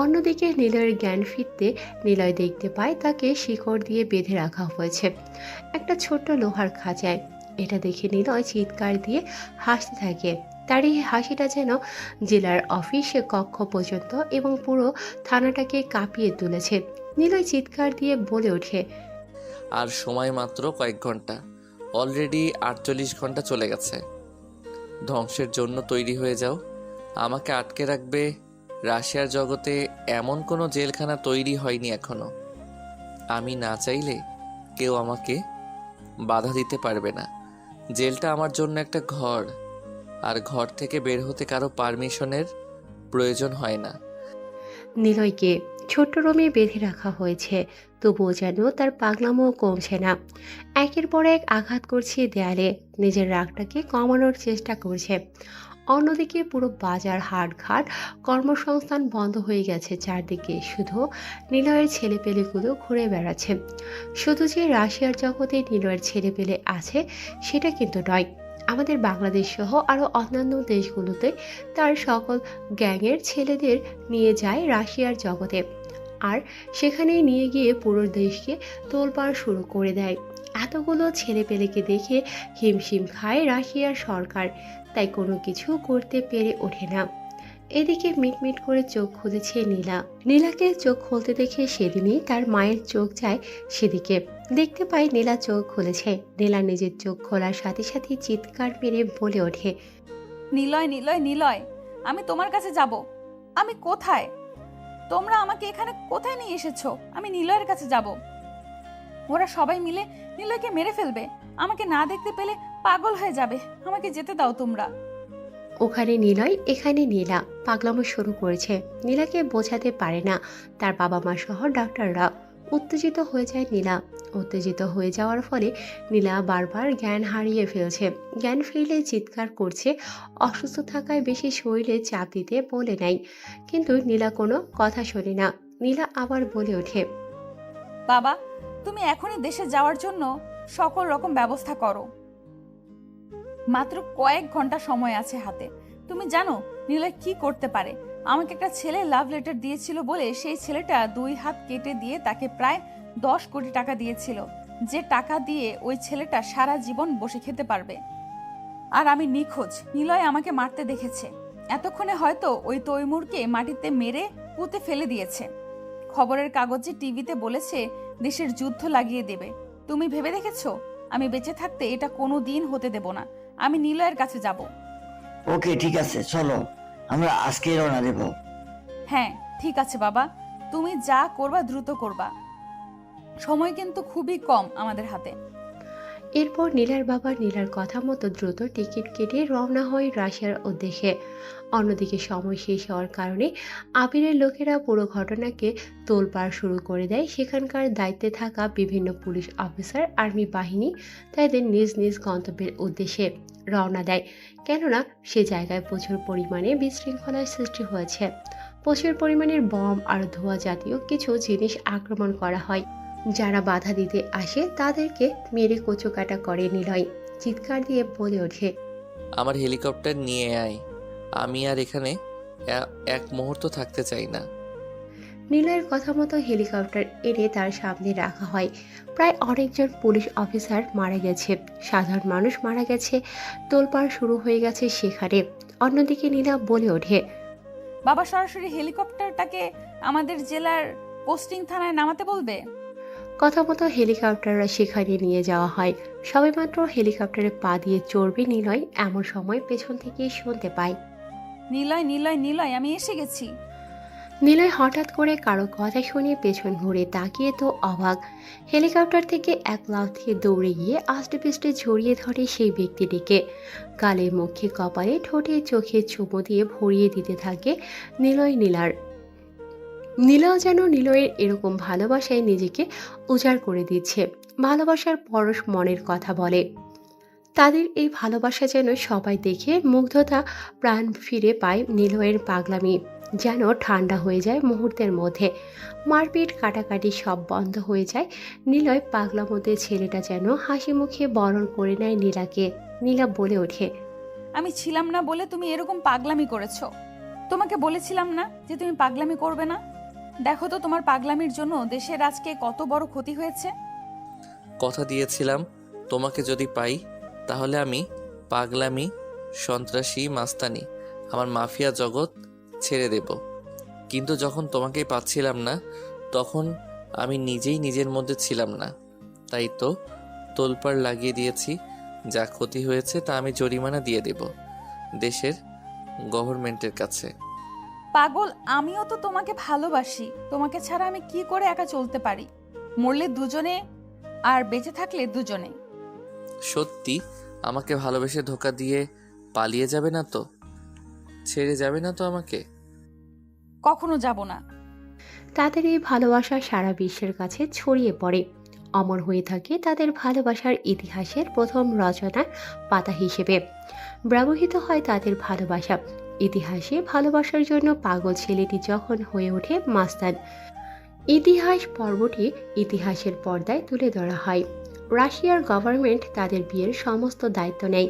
Speaker 2: অন্যদিকে নিলয়ের জ্ঞান ফিরতে নিলয় দেখতে পায় তাকে শিকড় দিয়ে বেঁধে রাখা হয়েছে একটা ছোট্ট লোহার খাঁচায়। এটা দেখে নিলয় চিৎকার দিয়ে হাসতে থাকে। তার এই হাসিটা যেন জেলার অফিস কক্ষ পর্যন্ত এবং পুরো থানাটাকে কাঁপিয়ে তুলেছে। নিলয় চিৎকার দিয়ে বলে ওঠে,
Speaker 7: আর সময় মাত্র কয়েক ঘন্টা, অলরেডি 48 ঘন্টা চলে গেছে। ধ্বংসের জন্য তৈরি হয়ে যাও। আমাকে আটকে রাখবে রাশিয়ার জগতে এমন কোনো জেলখানা তৈরি হয়নি এখনো। আমি না চাইলে কেউ আমাকে বাধা দিতে পারবে না। জেলটা আমার জন্য একটা ঘর, আর ঘর থেকে বের হতে কারো পারমিশনের প্রয়োজন হয় না।
Speaker 2: নিলয়কে ছোট্ট রুমে বেঁধে রাখা হয়েছে, তবুও যেন তার পাগলামো কমছে না। একের পর এক আঘাত করছে দেয়ালে, নিজের রাগটাকে কমানোর চেষ্টা করছে। অন্যদিকে পুরো বাজার হাটঘাট কর্মসংস্থান বন্ধ হয়ে গেছে চারদিকে। শুধু নিলয়ের ছেলেপেলেগুলো ঘুরে বেড়াচ্ছে। শুধু যে রাশিয়ার জগতে নিলয়ের ছেলেপেলে আছে সেটা কিন্তু নয়, আমাদের বাংলাদেশ সহ আরও অন্যান্য দেশগুলোতে তার সকল গ্যাংয়ের ছেলেদের নিয়ে যায় রাশিয়ার জগতে, আর সেখানে নিয়ে গিয়ে পুরো দেশকে তোলপাড় শুরু করে দেয়। এতগুলো ছেলেপেলেকে দেখে হিমশিম খায় রাশিয়ার সরকার, তাই কোনো কিছু করতে পেরে ওঠে না। এদিকে মিটমিট করে চোখ খুলেছে নীলা। নীলাকে চোখ খুলতে দেখে সেদিনই তার মায়ের চোখ যায় সেদিকে। দেখতে পায় নীলা চোখ খুলেছে। নীলা নিজের চোখ খোলার সাথে সাথে চিৎকার মেরে বলে ওঠে,
Speaker 9: নিলয়, নিলয়, নিলয়, আমি তোমার কাছে যাব। আমি কোথায়? তোমরা আমাকে এখানে কোথায় নিয়ে এসেছো? আমি নিলয়ের কাছে যাব। ওরা সবাই মিলে নিলয়কে মেরে ফেলবে। আমাকে না দেখতে পেলে পাগল হয়ে যাবে। আমাকে যেতে দাও তোমরা।
Speaker 2: ওখানে নিলয়, এখানে নীলা পাগলামো শুরু করেছে। নীলাকে বোঝাতে পারে না। তার বাবা মা সহ ডাক্তাররা উত্তেজিত হয়ে যায়। নীলা উত্তেজিত হয়ে যাওয়ার ফলে নীলা বারবার জ্ঞান হারিয়ে ফেলছে। জ্ঞান ফিরলে চিৎকার করছে। অসুস্থ থাকায় বেশি শরীরে চাপ দিতে বলে নাই, কিন্তু নীলা কোনো কথা শোনে না। নীলা আবার বলে ওঠে,
Speaker 9: বাবা, তুমি এখনই দেশে যাওয়ার জন্য সকল রকম ব্যবস্থা করো। মাত্র কয়েক ঘন্টা সময় আছে হাতে। তুমি জানো নিলয় কি করতে পারে? আমাকে একটা ছেলে লাভ লেটার দিয়েছিল বলে সেই ছেলেটা 2 হাত কেটে দিয়ে তাকে প্রায় 10 কোটি টাকা দিয়েছিল, যে টাকা দিয়ে ওই ছেলেটা সারা জীবন বসে খেতে পারবে। আর আমি নিখোঁজ। নিলয় আমাকে মারতে দেখেছে। এতক্ষণে হয়তো ওই তৈমুরকে মাটিতে মেরে পুঁতে ফেলে দিয়েছে। খবরের কাগজে, টিভিতে বলেছে দেশের যুদ্ধ লাগিয়ে দেবে। তুমি ভেবে দেখেছো? আমি বেঁচে থাকতে এটা কোনো দিন হতে দেব না। আমি নিলয়ের কাছে যাব।
Speaker 14: ওকে, ঠিক আছে, চলো আমরা আজকেই রওনা দেব।
Speaker 9: হ্যাঁ, ঠিক আছে বাবা, তুমি যা করবা দ্রুত করবা। সময় কিন্তু খুবই কম আমাদের হাতে।
Speaker 2: এরপর নীলার বাবা নীলার কথা মতো দ্রুত টিকিট কেটে রওনা হয় রাশিয়ার উদ্দেশ্যে। অন্যদিকে সময় শেষ হওয়ার কারণে আবিরের লোকেরা পুরো ঘটনাকে তোলপাড় শুরু করে দেয়। সেখানকার দায়িত্বে থাকা বিভিন্ন পুলিশ অফিসার, আর্মি বাহিনী তাদের নিজ নিজ গন্তব্যের উদ্দেশ্যে রওনা দেয়। কেননা সে জায়গায় প্রচুর পরিমাণে বিশৃঙ্খলার সৃষ্টি হয়েছে। প্রচুর পরিমাণের বম আর ধোঁয়া জাতীয় কিছু জিনিস আক্রমণ করা হয়। যারা বাধা দিতে আসে তাদেরকে মেরে কচুকাটা করে নিলয়। চিৎকার দিয়ে বলে ওঠে,
Speaker 7: আমার হেলিকপ্টার নিয়ে আয়। আমি আর এখানে এক মুহূর্ত থাকতে চাই না।
Speaker 2: নিলয়ের কথা মতো হেলিকপ্টার এনে তার সামনে রাখা হয়। প্রায় অনেকজন পুলিশ অফিসার মারা গেছে, সাধারণ মানুষ মারা গেছে। তোলপাড় শুরু হয়ে গেছে সেখানে। অন্যদিকে নীলা বলে ওঠে,
Speaker 9: বাবা সরাসরি হেলিকপ্টারটাকে আমাদের জেলার পোস্টিং থানায় নামাতে বলবে।
Speaker 2: কথা মতো হেলিকপ্টাররা সেখানে নিয়ে যাওয়া হয়। সবেমাত্র হেলিকপ্টারে পা দিয়ে চড়বে নিলয়, এমন সময় পেছন থেকে শুনতে পায়,
Speaker 9: নিলয় নিলয় নিলয়, আমি এসে গেছি।
Speaker 2: নিলয় হঠাৎ করে কারো কথা শুনে পেছন ঘুরে তাকিয়ে তো অবাক। হেলিকপ্টার থেকে এক লাফ দিয়ে দৌড়ে গিয়ে আস্তে পিষ্টে জড়িয়ে ধরে সেই ব্যক্তিটিকে। গালে মুখে কপালে ঠোঁটে চোখে চুমো দিয়ে ভরিয়ে দিতে থাকে নিলয় নীলার। নীলাও যেন নিলয়ের এরকম ভালোবাসায় নিজেকে উজাড় করে দিচ্ছে। ভালোবাসার পরশ মনের কথা বলে। তাদের এই ভালোবাসা যেন সবাই দেখে মুগ্ধতা প্রাণ ফিরে পায়। নিলয়ের পাগলামি যেন ঠান্ডা হয়ে যায় মুহূর্তের মধ্যে। মারপিট কাটাকাটি সব বন্ধ হয়ে যায়। নিলয় পাগলা মধ্যে ছেলেটা যেন হাসি মুখে বরণ করে নেয় নীলাকে। নীলা বলে ওঠে,
Speaker 9: আমি ছিলাম না বলে তুমি এরকম পাগলামি করেছো। তোমাকে বলেছিলাম না যে তুমি পাগলামি করবে না? দেখো তো তোমার পাগলামির জন্য দেশের আজকে কত বড় ক্ষতি হয়েছে।
Speaker 7: কথা দিয়েছিলাম তোমাকে যদি পাই তাহলে আমি পাগলামি, সন্ত্রাসী, মাস্তানি, আমার মাফিয়া জগৎ ছেড়ে দেব। কিন্তু যখন তোমাকেই পাচ্ছিলাম না তখন আমি নিজেই নিজের মধ্যে ছিলাম না। তাই তো তোলপাড় লাগিয়ে দিয়েছি। যা ক্ষতি হয়েছে তা আমি জরিমানা দিয়ে দেব দেশের গভর্নমেন্টের কাছে।
Speaker 9: পাগল, আমিও তো তোমাকে ভালোবাসি। তোমাকে ছাড়া আমি কি করে একা চলতে পারি? মরলে দুজনে আর বেঁচে থাকলে দুজনে।
Speaker 7: সত্যি আমাকে ভালোবেসে ধোকা দিয়ে পালিয়ে যাবে না তো? ছেড়ে যাবে না তো আমাকে?
Speaker 9: কখনো যাব না।
Speaker 2: তাদের এই ভালোবাসা সারা বিশ্বের কাছে ছড়িয়ে পড়ে। অমর হয়ে থাকে তাদের ভালোবাসার ইতিহাসের প্রথম রচনার পাতা হিসেবে। ব্যবহৃত হয় তাদের ভালোবাসা। ইতিহাসে ভালোবাসার জন্য পাগল ছেলেটি যখন হয়ে ওঠে মাস্তান। ইতিহাস পর্বটি ইতিহাসের পর্দায় তুলে ধরা হয়। রাশিয়ার গভর্নমেন্ট তাদের বিয়ের সমস্ত দায়িত্ব নেয়।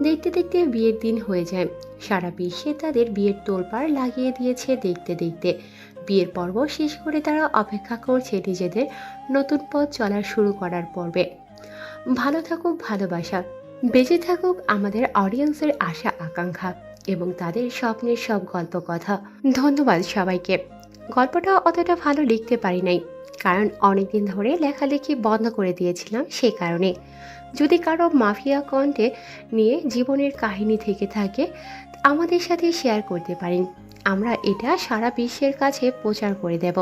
Speaker 2: দেখতে দেখতে বিয়ের দিন হয়ে যায়। সারা বিশ্বে তাদের বিয়ের তোলপাড় লাগিয়ে দিয়েছে দেখতে দেখতে। বিয়ের পর্ব শেষ করে তারা অপেক্ষা করছে নিজেদের নতুন পথ চলা শুরু করার পর্বে। ভালো থাকুক ভালোবাসা, বেঁচে থাকুক আমাদের অডিয়েন্সের আশা আকাঙ্ক্ষা এবং তাদের স্বপ্নের সব গল্প কথা। ধন্যবাদ সবাইকে। গল্পটা অতটা ভালো লিখতে পারি নাই, কারণ অনেকদিন ধরে লেখালেখি বন্ধ করে দিয়েছিলাম। সে কারণে যদি কারো মাফিয়া কন্টে নিয়ে জীবনের কাহিনী থেকে থাকে আমাদের সাথে শেয়ার করতে পারেন। আমরা এটা সারা বিশ্বের কাছে প্রচার করে দেব।